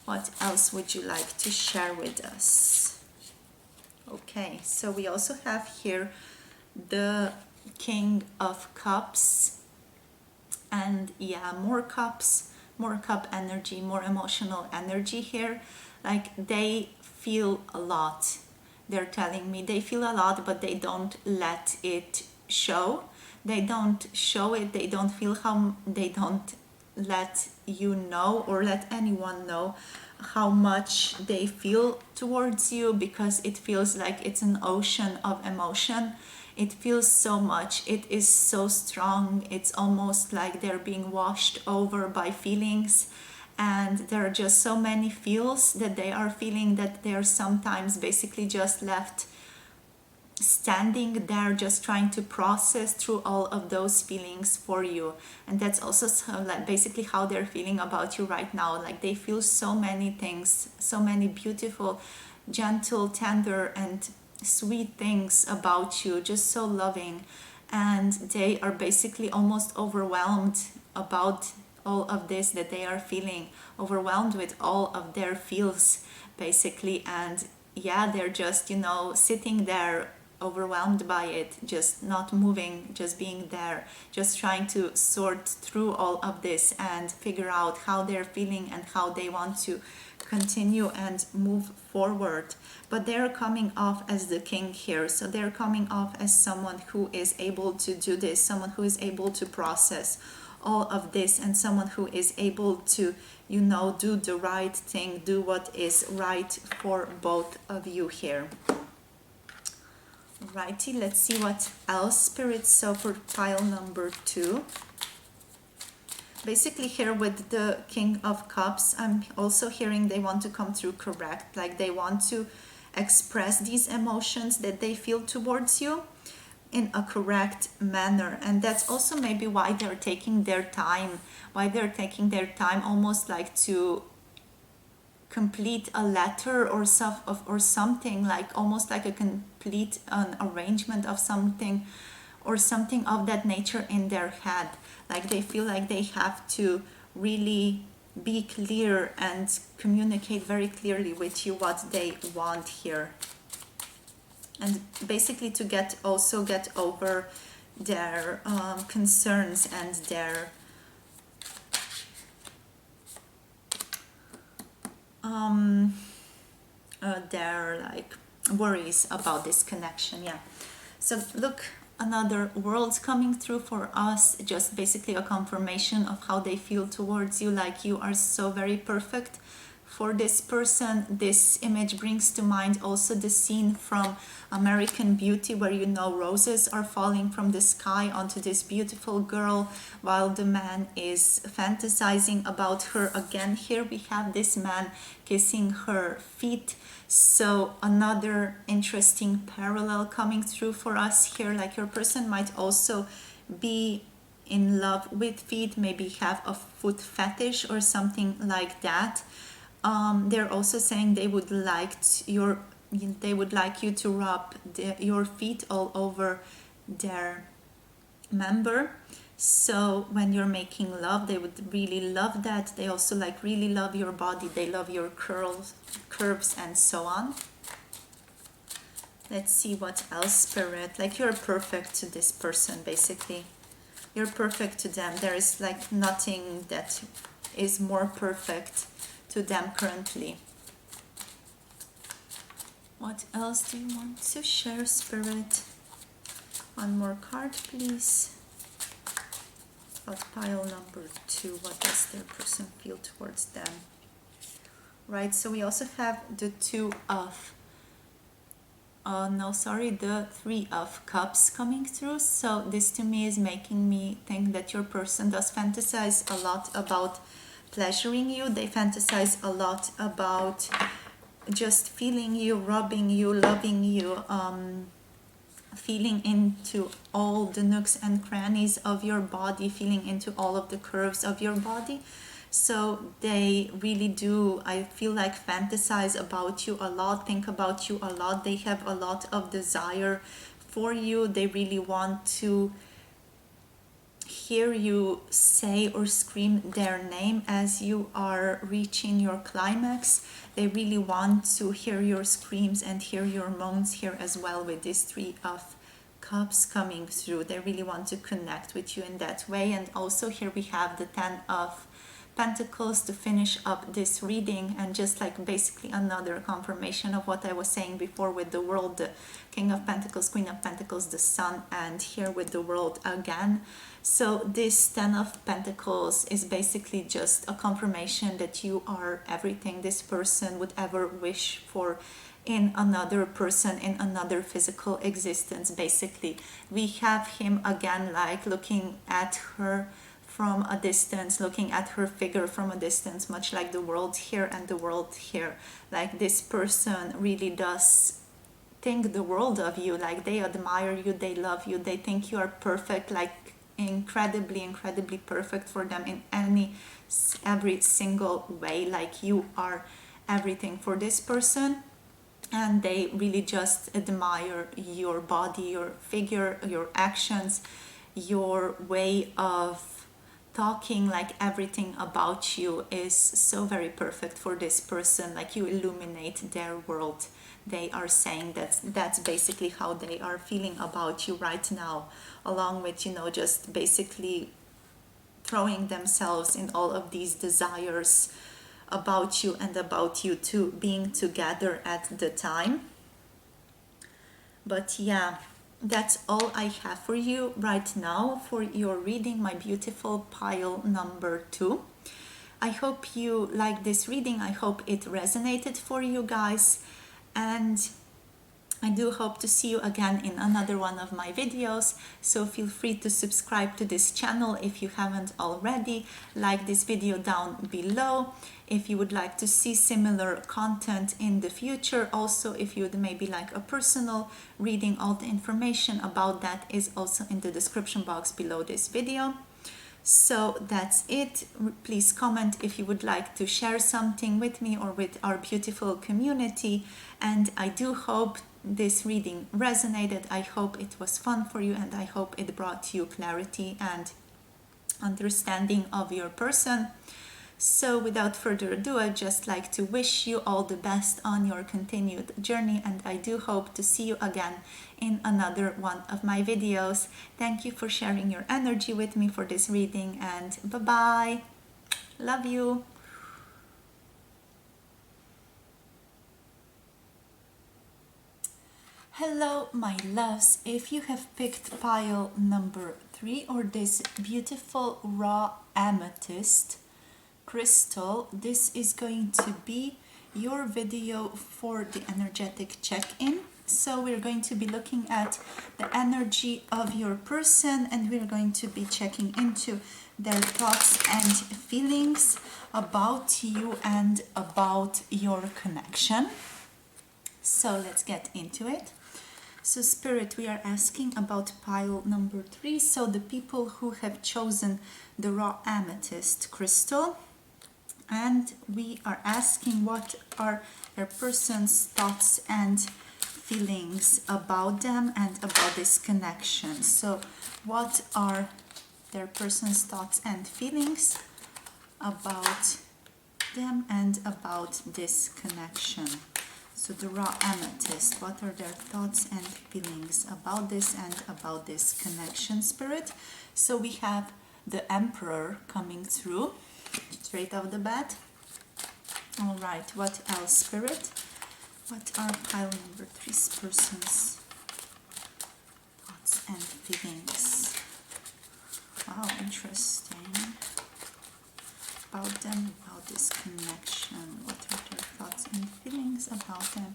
What else would you like to share with us? Okay, so we also have here the King of Cups. And yeah, more cups, more cup energy, more emotional energy here. Like they feel a lot. They're telling me they feel a lot, but they don't let it show. They don't show it. They don't feel how, they don't let you know or let anyone know how much they feel towards you, because it feels like it's an ocean of emotion. It feels so much. It is so strong. It's almost like they're being washed over by feelings. And there are just so many feels that they are feeling that they're sometimes basically just left standing there, just trying to process through all of those feelings for you. And that's also like basically how they're feeling about you right now. Like they feel so many things, so many beautiful, gentle, tender, and sweet things about you, just so loving. And they are basically almost overwhelmed about all of this that they are feeling, overwhelmed with all of their feels basically. And yeah, they're just sitting there overwhelmed by it, just not moving, just being there, just trying to sort through all of this and figure out how they're feeling and how they want to continue and move forward. But they're coming off as the king here, so they're coming off as someone who is able to do this, someone who is able to process all of this, and someone who is able to do the right thing, do what is right for both of you here. Righty, let's see what else, Spirit. So for pile number 2, basically here with the King of Cups, I'm also hearing they want to come through correct. Like they want to express these emotions that they feel towards you in a correct manner. And that's also maybe why they're taking their time, almost like to complete a letter or something, like almost like a complete an arrangement of something or something of that nature in their head. Like they feel like they have to really be clear and communicate very clearly with you what they want here, and basically to get over their concerns and their like worries about this connection. Yeah, so look, another world coming through for us, just basically a confirmation of how they feel towards you. Like you are so very perfect for this person. This image brings to mind also the scene from American Beauty, where roses are falling from the sky onto this beautiful girl while the man is fantasizing about her. Again, here we have this man kissing her feet. So another interesting parallel coming through for us here. Like your person might also be in love with feet, maybe have a foot fetish or something like that. They're also saying they would like you to rub your feet all over their member. So when you're making love, they would really love that. They also like really love your body. They love your curves and so on. Let's see what else, Spirit. Like you're perfect to this person, basically. You're perfect to them. There is like nothing that is more perfect to them currently. What else do you want to share, Spirit? One more card, please. About pile number 2, what does their person feel towards them? Right, so we also have the 2 of, the 3 of cups coming through. So this to me is making me think that your person does fantasize a lot about pleasuring you. They fantasize a lot about just feeling you, rubbing you, loving you, feeling into all the nooks and crannies of your body, feeling into all of the curves of your body. So they really do, I feel like, fantasize about you a lot, think about you a lot. They have a lot of desire for you. They really want to hear you say or scream their name as you are reaching your climax. They really want to hear your screams and hear your moans here as well with this 3 of cups coming through. They really want to connect with you in that way. And also here we have the 10 of Pentacles to finish up this reading, and just like basically another confirmation of what I was saying before with the World, the King of Pentacles, Queen of Pentacles, the Sun, and here with the World again. So this 10 of Pentacles is basically just a confirmation that you are everything this person would ever wish for in another person, in another physical existence. Basically we have him again, like looking at her from a distance, looking at her figure from a distance, much like the World here and the World here. Like this person really does think the world of you. Like they admire you, they love you, they think you are perfect, like incredibly perfect for them in every single way. Like you are everything for this person, and they really just admire your body, your figure, your actions, your way of talking. Like everything about you is so very perfect for this person. Like you illuminate their world. They are saying that that's basically how they are feeling about you right now, along with, you know, just basically throwing themselves in all of these desires about you and about you two being together at the time. But yeah, that's all I have for you right now for your reading, my beautiful pile number 2. I hope you like this reading. I hope it resonated for you guys, and I do hope to see you again in another one of my videos. So feel free to subscribe to this channel if you haven't already. Like this video down below if you would like to see similar content in the future. Also, if you would maybe like a personal reading, all the information about that is also in the description box below this video. So that's it. Please comment if you would like to share something with me or with our beautiful community. And I do hope this reading resonated. I hope it was fun for you, and I hope it brought you clarity and understanding of your person. So without further ado, I'd just like to wish you all the best on your continued journey, and I do hope to see you again in another one of my videos. Thank you for sharing your energy with me for this reading, and bye-bye. Love you. Hello, my loves. If you have picked pile number 3 or this beautiful raw amethyst crystal, this is going to be your video for the energetic check-in. So we're going to be looking at the energy of your person, and we're going to be checking into their thoughts and feelings about you and about your connection. So let's get into it. So Spirit, we are asking about pile number 3. So the people who have chosen the raw amethyst crystal, and we are asking what are their person's thoughts and feelings about them and about this connection. So what are their person's thoughts and feelings about them and about this connection. So the raw amethyst, what are their thoughts and feelings about this and about this connection, Spirit? So we have the Emperor coming through straight off the bat. All right, what else, Spirit? What are pile number 3's person's thoughts and feelings? Wow, interesting. About them, about this connection. What are their thoughts and feelings about them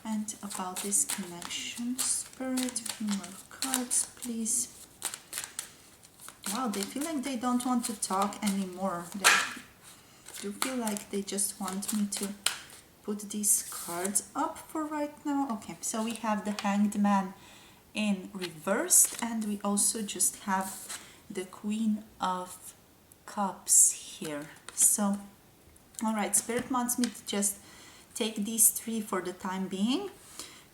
and about this connection, Spirit? A few more cards, please. Wow, they feel like they don't want to talk anymore. They do feel like they just want me to put these cards up for right now. Okay, so we have the Hanged Man in reversed, and we also just have the Queen of Cups here. So, all right, Spirit wants me to just take these 3 for the time being.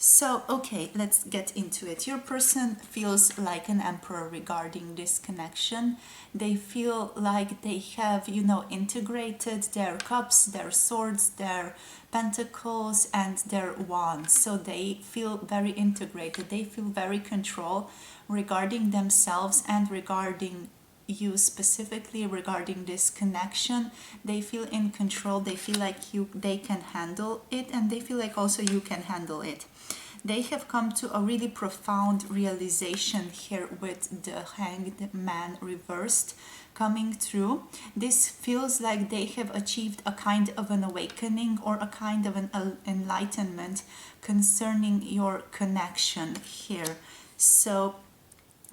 So, okay, let's get into it. Your person feels like an emperor regarding this connection. They feel like they have, integrated their cups, their swords, their pentacles, and their wands. So they feel very integrated. They feel very control regarding themselves and regarding you specifically, regarding this connection. They feel in control. They feel like they can handle it, and they feel like also you can handle it. They have come to a really profound realization here with the Hanged Man reversed coming through. This feels like they have achieved a kind of an awakening or a kind of an enlightenment concerning your connection here. So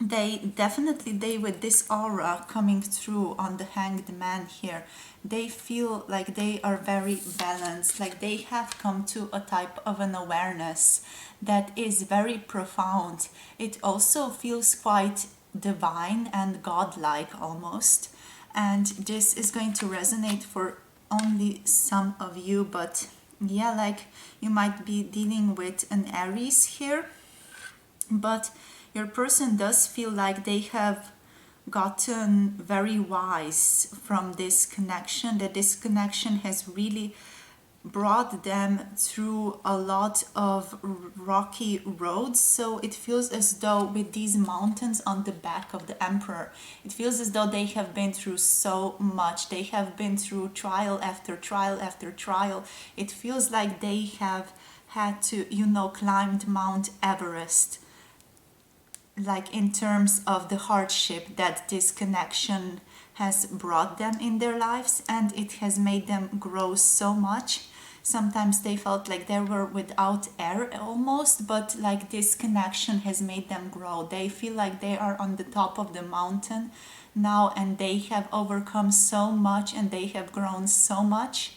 they with this aura coming through on the Hanged Man here, they feel like they are very balanced, like they have come to a type of an awareness that is very profound. It also feels quite divine and godlike almost, and this is going to resonate for only some of you, but yeah, like you might be dealing with an Aries here, but your person does feel like they have gotten very wise from this connection, that this connection has really brought them through a lot of rocky roads. So it feels as though with these mountains on the back of the Emperor, it feels as though they have been through so much. They have been through trial after trial after trial. It feels like they have had to, climb Mount Everest, like in terms of the hardship that this connection has brought them in their lives, and it has made them grow so much. Sometimes they felt like they were without air almost, but like this connection has made them grow. They feel like they are on the top of the mountain now, and they have overcome so much and they have grown so much,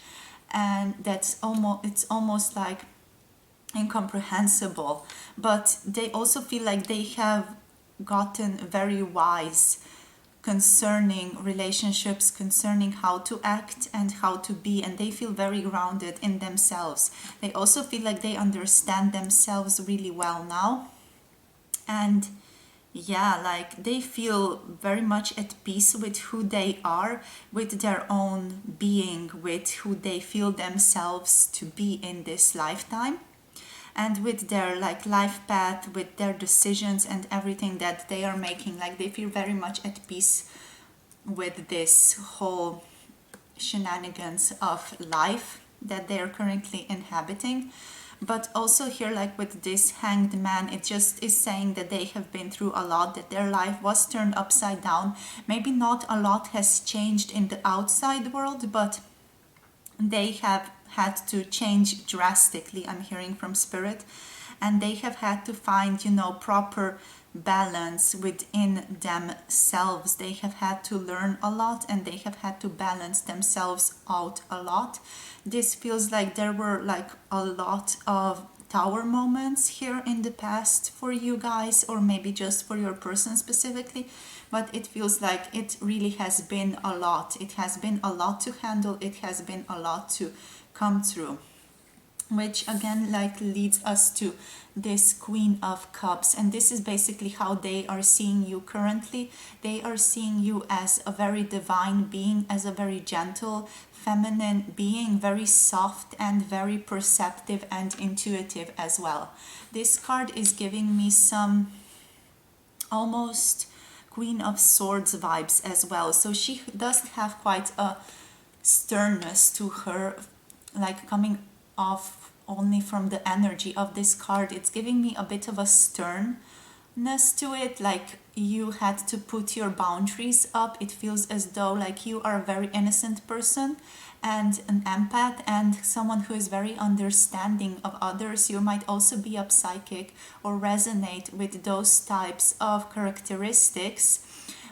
and it's almost like incomprehensible. But they also feel like they have gotten very wise concerning relationships, concerning how to act and how to be, and they feel very grounded in themselves. They also feel like they understand themselves really well now, and yeah, like they feel very much at peace with who they are, with their own being, with who they feel themselves to be in this lifetime, and with their life path, with their decisions and everything that they are making. Like they feel very much at peace with this whole shenanigans of life that they are currently inhabiting. But also here, like with this Hanged Man, it just is saying that they have been through a lot, that their life was turned upside down. Maybe not a lot has changed in the outside world, but they have had to change drastically, I'm hearing from Spirit, and they have had to find, proper balance within themselves. They have had to learn a lot, and they have had to balance themselves out a lot. This feels like there were like a lot of tower moments here in the past for you guys, or maybe just for your person specifically, but it feels like it really has been a lot. It has been a lot to handle. It has been a lot to come through. which again like leads us to this Queen of Cups. And this is basically how they are seeing you currently. They are seeing you as a very divine being, as a very gentle feminine being, very soft and very perceptive and intuitive as well. This card is giving me some almost Queen of Swords vibes as well. So she does have quite a sternness to her, like coming off only from the energy of this card. It's giving me a bit of a sternness to it, like you had to put your boundaries up. It feels as though like you are a very innocent person and an empath and someone who is very understanding of others. You might also be a psychic or resonate with those types of characteristics,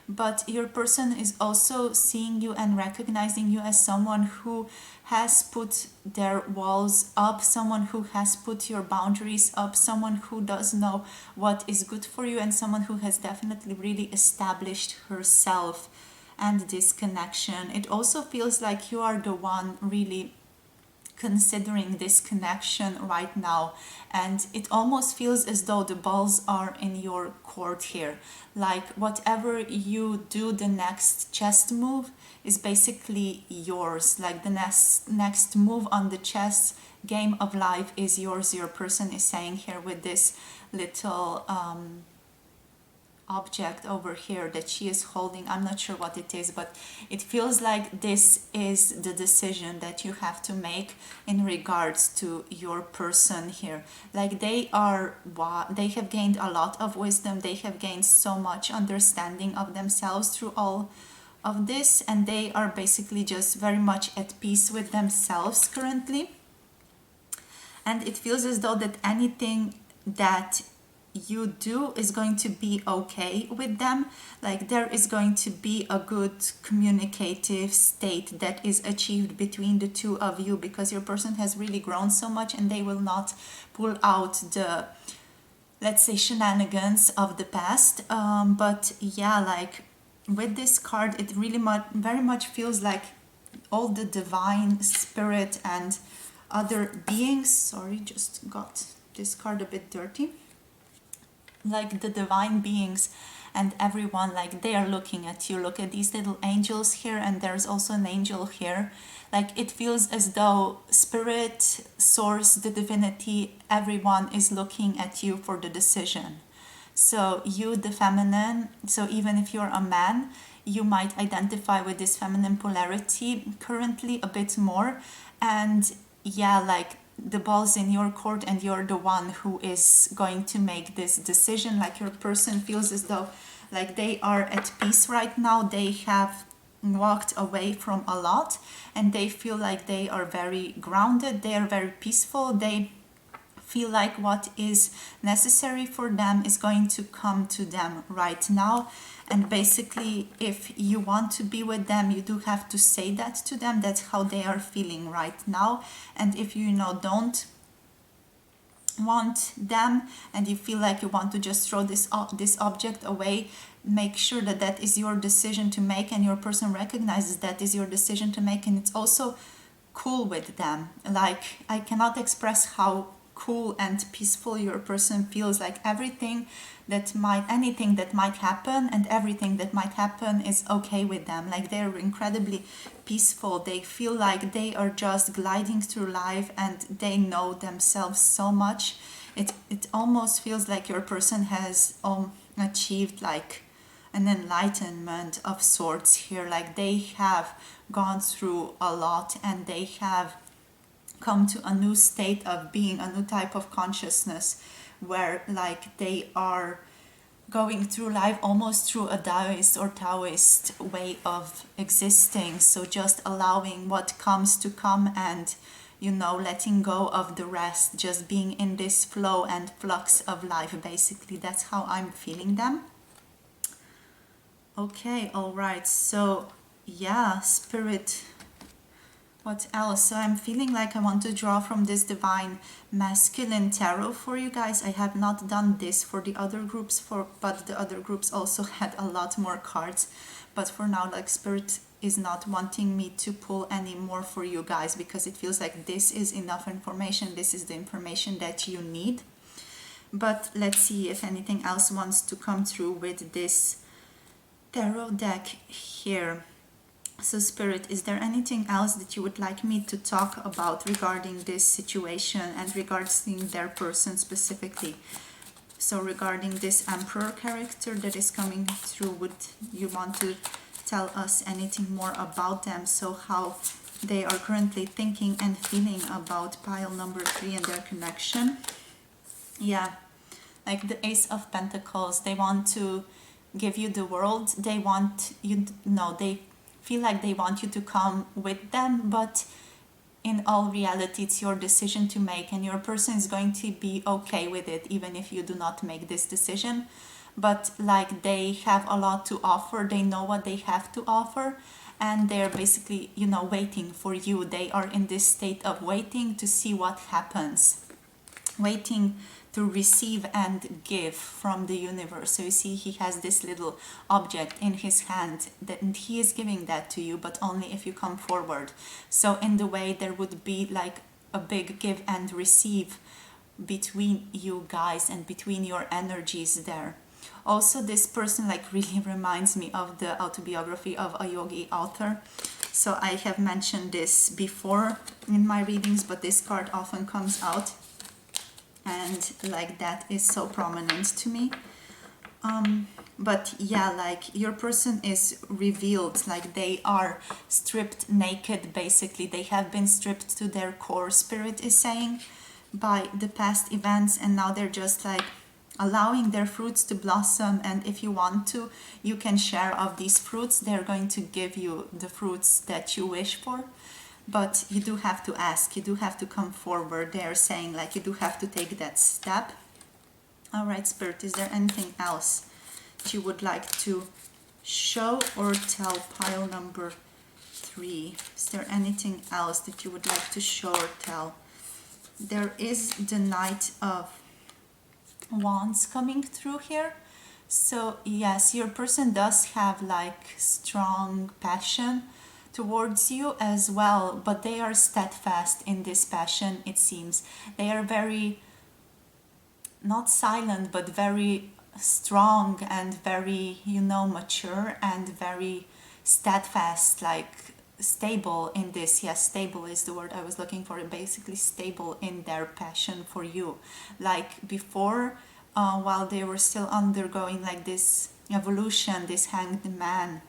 but your person is also seeing you and recognizing you as someone who has put their walls up, someone who has put your boundaries up, someone who does know what is good for you, and someone who has definitely really established herself and this connection. It also feels like you are the one really considering this connection right now, and it almost feels as though the balls are in your court here. Like whatever you do, the next chess move is basically yours. Like the next move on the chess game of life is yours. Your person is saying here with this little object over here that she is holding. I'm not sure what it is, but it feels like this is the decision that you have to make in regards to your person here. Like they have gained a lot of wisdom, they have gained so much understanding of themselves through all of this, and they are basically just very much at peace with themselves currently. And it feels as though that anything that you do is going to be okay with them. Like there is going to be a good communicative state that is achieved between the two of you, because your person has really grown so much and they will not pull out the, let's say, shenanigans of the past. But yeah, like with this card, it really very much feels like all the divine spirit and other beings, sorry, just got this card a bit dirty, like the divine beings and everyone, like they are looking at you. Look at these little angels here, and there's also an angel here. Like it feels as though spirit, source, the divinity, everyone is looking at you for the decision. So you, the feminine, so even if you're a man, you might identify with this feminine polarity currently a bit more. And yeah, like the ball's in your court and you're the one who is going to make this decision. Like your person feels as though like they are at peace right now. They have walked away from a lot and they feel like they are very grounded, they are very peaceful, they feel like what is necessary for them is going to come to them right now. And basically, if you want to be with them, you do have to say that to them. That's how they are feeling right now. And if you don't want them and you feel like you want to just throw this object away, make sure that that is your decision to make, and your person recognizes that is your decision to make, and it's also cool with them. Like I cannot express how cool and peaceful your person feels. Like anything that might happen, and everything that might happen is okay with them. Like they're incredibly peaceful. They feel like they are just gliding through life and they know themselves so much. It almost feels like your person has achieved like an enlightenment of sorts here. Like they have gone through a lot and they have come to a new state of being, a new type of consciousness, where like they are going through life almost through a Taoist way of existing. So just allowing what comes to come and letting go of the rest, just being in this flow and flux of life. Basically that's how I'm feeling them. Okay, all right, so yeah, spirit, what else? So I'm feeling like I want to draw from this divine masculine tarot for you guys. I have not done this for the other groups, but the other groups also had a lot more cards. But for now, like spirit is not wanting me to pull any more for you guys, because it feels like this is enough information. This is the information that you need. But let's see if anything else wants to come through with this tarot deck here. So Spirit, is there anything else that you would like me to talk about regarding this situation and regarding their person specifically? So regarding this Emperor character that is coming through, would you want to tell us anything more about them? So how they are currently thinking and feeling about pile number 3 and their connection? Yeah, like the Ace of Pentacles, they want to give you the world. They want you, they feel like they want you to come with them, but in all reality it's your decision to make, and your person is going to be okay with it even if you do not make this decision. But like they have a lot to offer, they know what they have to offer, and they're basically, waiting for you. They are in this state of waiting to see what happens, waiting to receive and give from the universe. So you see, he has this little object in his hand, and he is giving that to you, but only if you come forward. So in the way, there would be like a big give and receive between you guys and between your energies there. Also, this person like really reminds me of the autobiography of a yogi author. So I have mentioned this before in my readings, but this card often comes out, and like that is so prominent to me. But yeah, like your person is revealed, like they are stripped naked, basically. They have been stripped to their core, Spirit is saying, by the past events, and now they're just like allowing their fruits to blossom. And if you want to, you can share of these fruits. They're going to give you the fruits that you wish for. But you do have to ask, you do have to come forward. They're saying like you do have to take that step. All right, Spirit, is there anything else that you would like to show or tell pile number 3? Is there anything else that you would like to show or tell? There is the Knight of Wands coming through here. So yes, your person does have like strong passion towards you as well, but they are steadfast in this passion, it seems. They are very, not silent, but very strong and very, mature and very steadfast, like stable in this. Yes, stable is the word I was looking for. Basically stable in their passion for you. Like before, while they were still undergoing like this evolution, this hanged man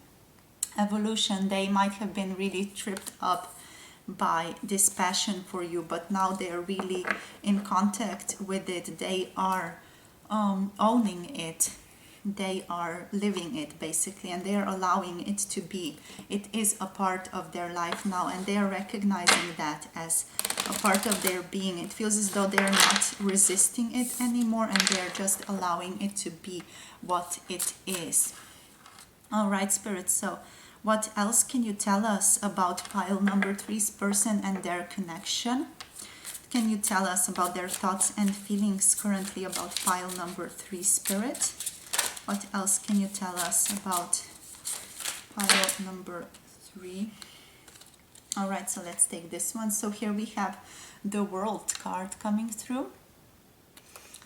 evolution, they might have been really tripped up by this passion for you, but now they are really in contact with it. They are owning it, they are living it basically, and they are allowing it to be. It is a part of their life now, and they are recognizing that as a part of their being. It feels as though they are not resisting it anymore, and they are just allowing it to be what it is. All right, Spirit, so what else can you tell us about pile number 3's person and their connection? Can you tell us about their thoughts and feelings currently about pile number 3, Spirit? What else can you tell us about pile number 3? All right, so let's take this one. So here we have the World card coming through.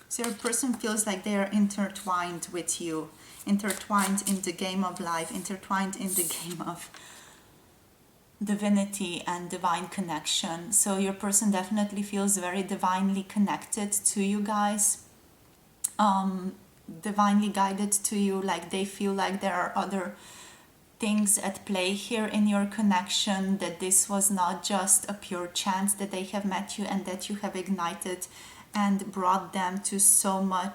So your person feels like they are intertwined with you, intertwined in the game of life, intertwined in the game of divinity and divine connection. So your person definitely feels very divinely connected to you guys, divinely guided to you. Like they feel like there are other things at play here in your connection, that this was not just a pure chance that they have met you and that you have ignited and brought them to so much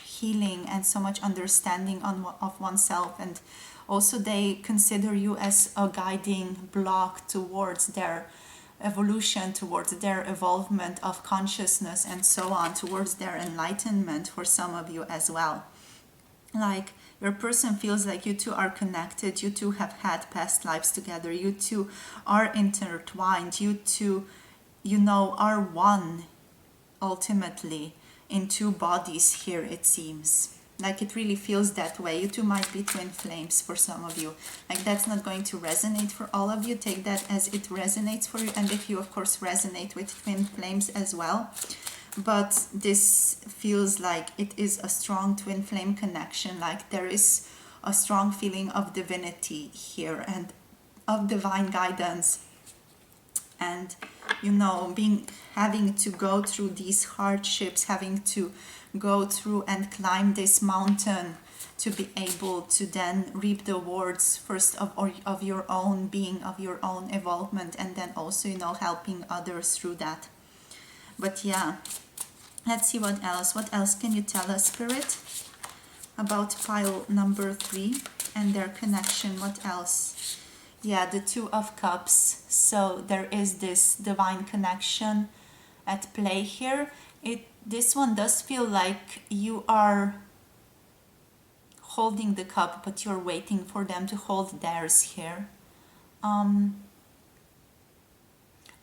healing and so much understanding of oneself. And also they consider you as a guiding block towards their evolution, towards their evolvement of consciousness and so on, towards their enlightenment for some of you as well. Like your person feels like you two are connected, you two have had past lives together, you two are intertwined, you two, are one ultimately in two bodies here, it seems. Like it really feels that way. You two might be twin flames for some of you. Like that's not going to resonate for all of you. Take that as it resonates for you. And if you of course resonate with twin flames as well. But this feels like it is a strong twin flame connection. Like there is a strong feeling of divinity here and of divine guidance. And you know, having to go through these hardships, having to go through and climb this mountain to be able to then reap the rewards first of your own being, of your own evolvement, and then also, you know, helping others through that. But yeah, let's see what else. What else can you tell us, Spirit, about pile number 3 and their connection? What else? Yeah, the Two of Cups. So there is this divine connection at play here. This one does feel like you are holding the cup, but you're waiting for them to hold theirs here.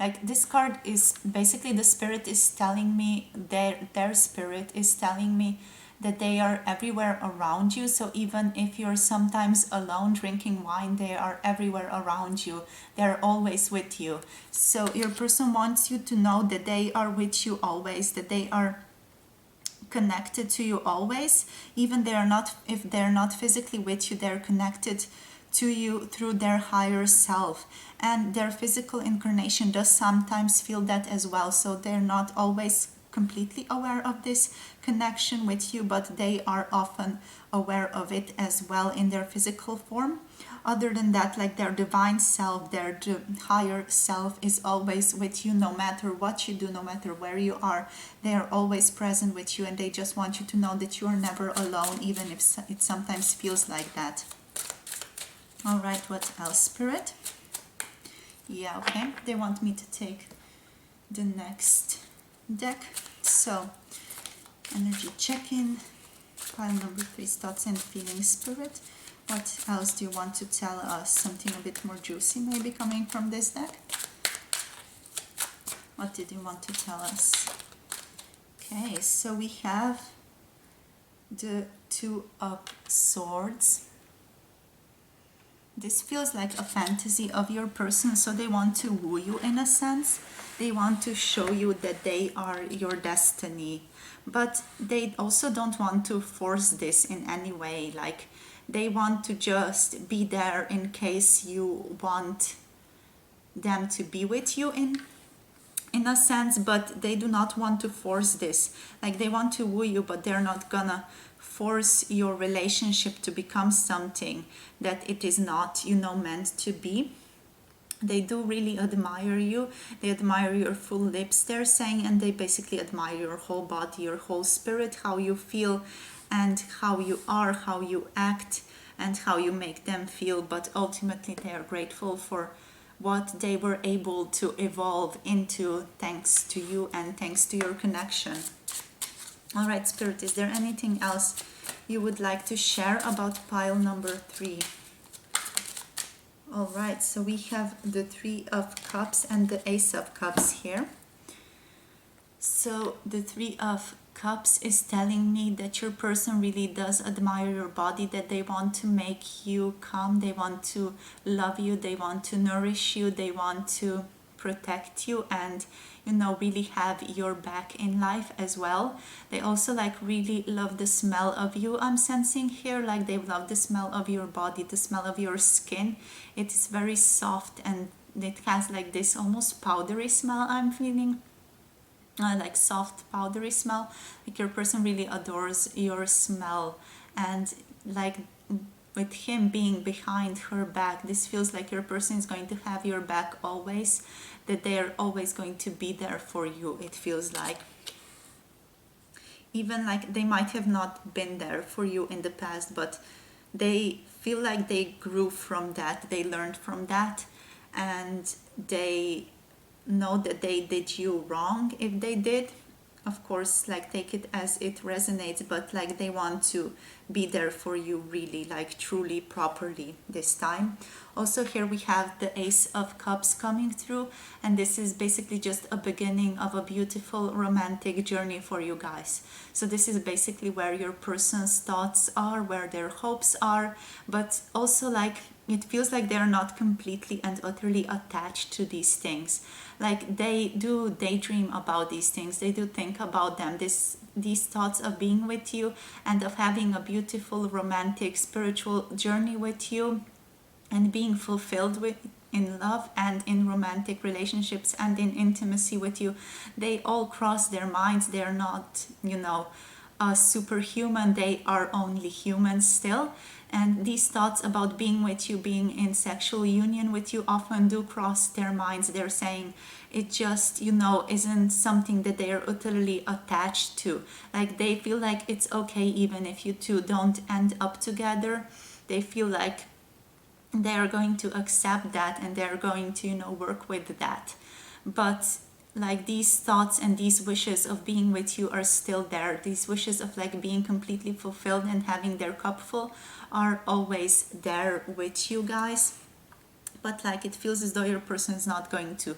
Like this card is basically, the spirit is telling me, their spirit is telling me that they are everywhere around you. So even if you're sometimes alone drinking wine, they are everywhere around you. They're always with you. So your person wants you to know that they are with you always, that they are connected to you always. Even if they're not physically with you, they're connected to you through their higher self. And their physical incarnation does sometimes feel that as well. So they're not always completely aware of this connection with you, but they are often aware of it as well in their physical form. Other than that, like their divine self, their higher self is always with you, no matter what you do, no matter where you are. They are always present with you, and they just want you to know that you are never alone, even if it sometimes feels like that. All right, what else, Spirit? Yeah, okay. They want me to take the next deck. So, energy check-in, pile number 3, thoughts and feelings, Spirit. What else do you want to tell us? Something a bit more juicy maybe coming from this deck? What did you want to tell us? Okay, so we have the Two of Swords. This feels like a fantasy of your person, so they want to woo you in a sense. They want to show you that they are your destiny, but they also don't want to force this in any way. Like they want to just be there in case you want them to be with you in a sense, but they do not want to force this. Like they want to woo you, but they're not gonna force your relationship to become something that it is not, you know, meant to be. They do really admire you. They admire your full lips, they're saying, and they basically admire your whole body, your whole spirit, how you feel and how you are, how you act, and how you make them feel. But ultimately they are grateful for what they were able to evolve into thanks to you and thanks to your connection. All right, Spirit, is there anything else you would like to share about pile number 3? All right, so we have the 3 of Cups and the Ace of Cups here. So the 3 of Cups is telling me that your person really does admire your body, that they want to make you come, they want to love you, they want to nourish you, they want to protect you, and you know, really have your back in life as well. They also like really love the smell of you, I'm sensing here. Like they love the smell of your body, the smell of your skin. It is very soft and it has like this almost powdery smell I'm feeling. Like soft powdery smell. Like your person really adores your smell, and like with him being behind her back, this feels like your person is going to have your back always, that they are always going to be there for you. It feels like even like they might have not been there for you in the past, but they feel like they grew from that, they learned from that, and they know that they did you wrong if they did, of course, like take it as it resonates, but like they want to be there for you really, like truly, properly this time. Also here we have the Ace of Cups coming through, and this is basically just a beginning of a beautiful romantic journey for you guys. So this is basically where your person's thoughts are, where their hopes are, but also like it feels like they're not completely and utterly attached to these things. Like they do daydream about these things, they do think about them, these thoughts of being with you and of having a beautiful romantic spiritual journey with you and being fulfilled with in love and in romantic relationships and in intimacy with you. They all cross their minds. They're not, superhuman, they are only human still. And these thoughts about being with you, being in sexual union with you, often do cross their minds. They're saying it just, isn't something that they are utterly attached to. Like they feel like it's okay even if you two don't end up together. They feel like they are going to accept that and they're going to, work with that. But like these thoughts and these wishes of being with you are still there. These wishes of like being completely fulfilled and having their cup full are always there with you guys. But like it feels as though your person is not going to,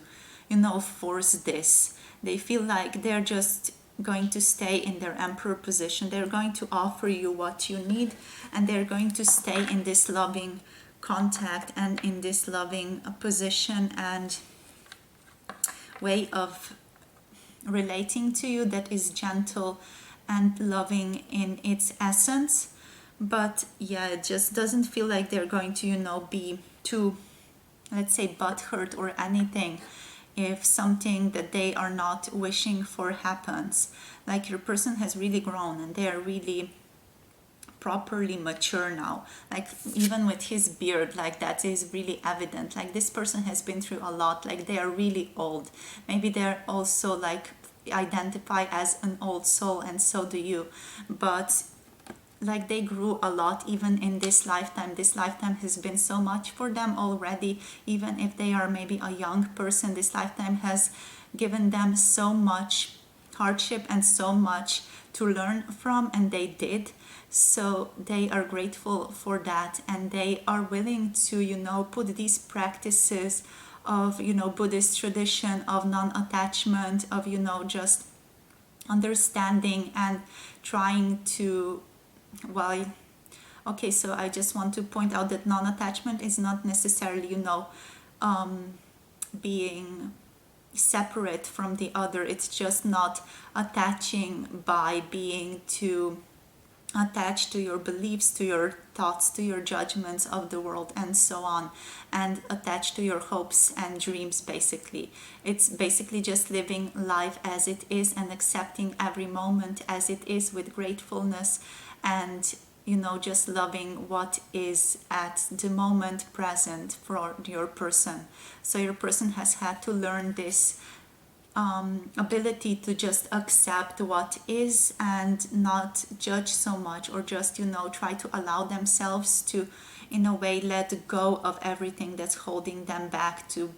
force this. They feel like they're just going to stay in their emperor position. They're going to offer you what you need, and they're going to stay in this loving contact and in this loving position and way of relating to you that is gentle and loving in its essence. But yeah, it just doesn't feel like they're going to, be too, let's say, butthurt or anything if something that they are not wishing for happens. Like your person has really grown and they are really properly mature now. Like even with his beard, like that is really evident. Like this person has been through a lot. Like they are really old. Maybe they're also like identify as an old soul, and so do you. But like they grew a lot even in this lifetime. This lifetime has been so much for them already. Even if they are maybe a young person, this lifetime has given them so much hardship and so much to learn from, and they did. So they are grateful for that, and they are willing to, put these practices of, Buddhist tradition of non-attachment, of, just understanding and trying to, well, okay, so I just want to point out that non-attachment is not necessarily, being separate from the other. It's just not attaching by being too attached to your beliefs, to your thoughts, to your judgments of the world, and so on, and attached to your hopes and dreams. Basically, it's basically just living life as it is and accepting every moment as it is with gratefulness, and just loving what is at the moment present for your person. So your person has had to learn this ability to just accept what is and not judge so much, or just try to allow themselves to in a way let go of everything that's holding them back, to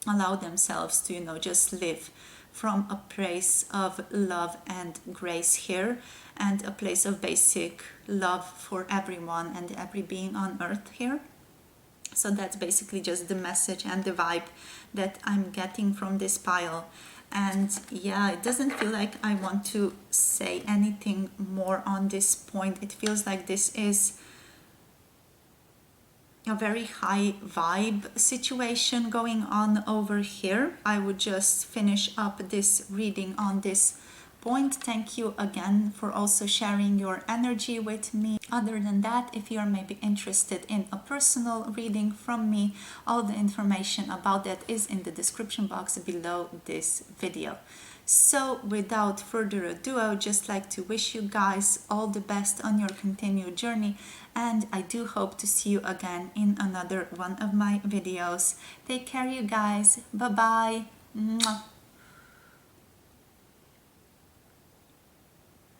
allow themselves to just live from a place of love and grace here, and a place of basic love for everyone and every being on earth here. So that's basically just the message and the vibe that I'm getting from this pile. And yeah, it doesn't feel like I want to say anything more on this point. It feels like this is a very high vibe situation going on over here. I would just finish up this reading on this point. Thank you again for also sharing your energy with me. Other than that, if you're maybe interested in a personal reading from me, all the information about that is in the description box below this video. So without further ado, I would just like to wish you guys all the best on your continued journey, and I do hope to see you again in another one of my videos. Take care, you guys. Bye bye. Mwah.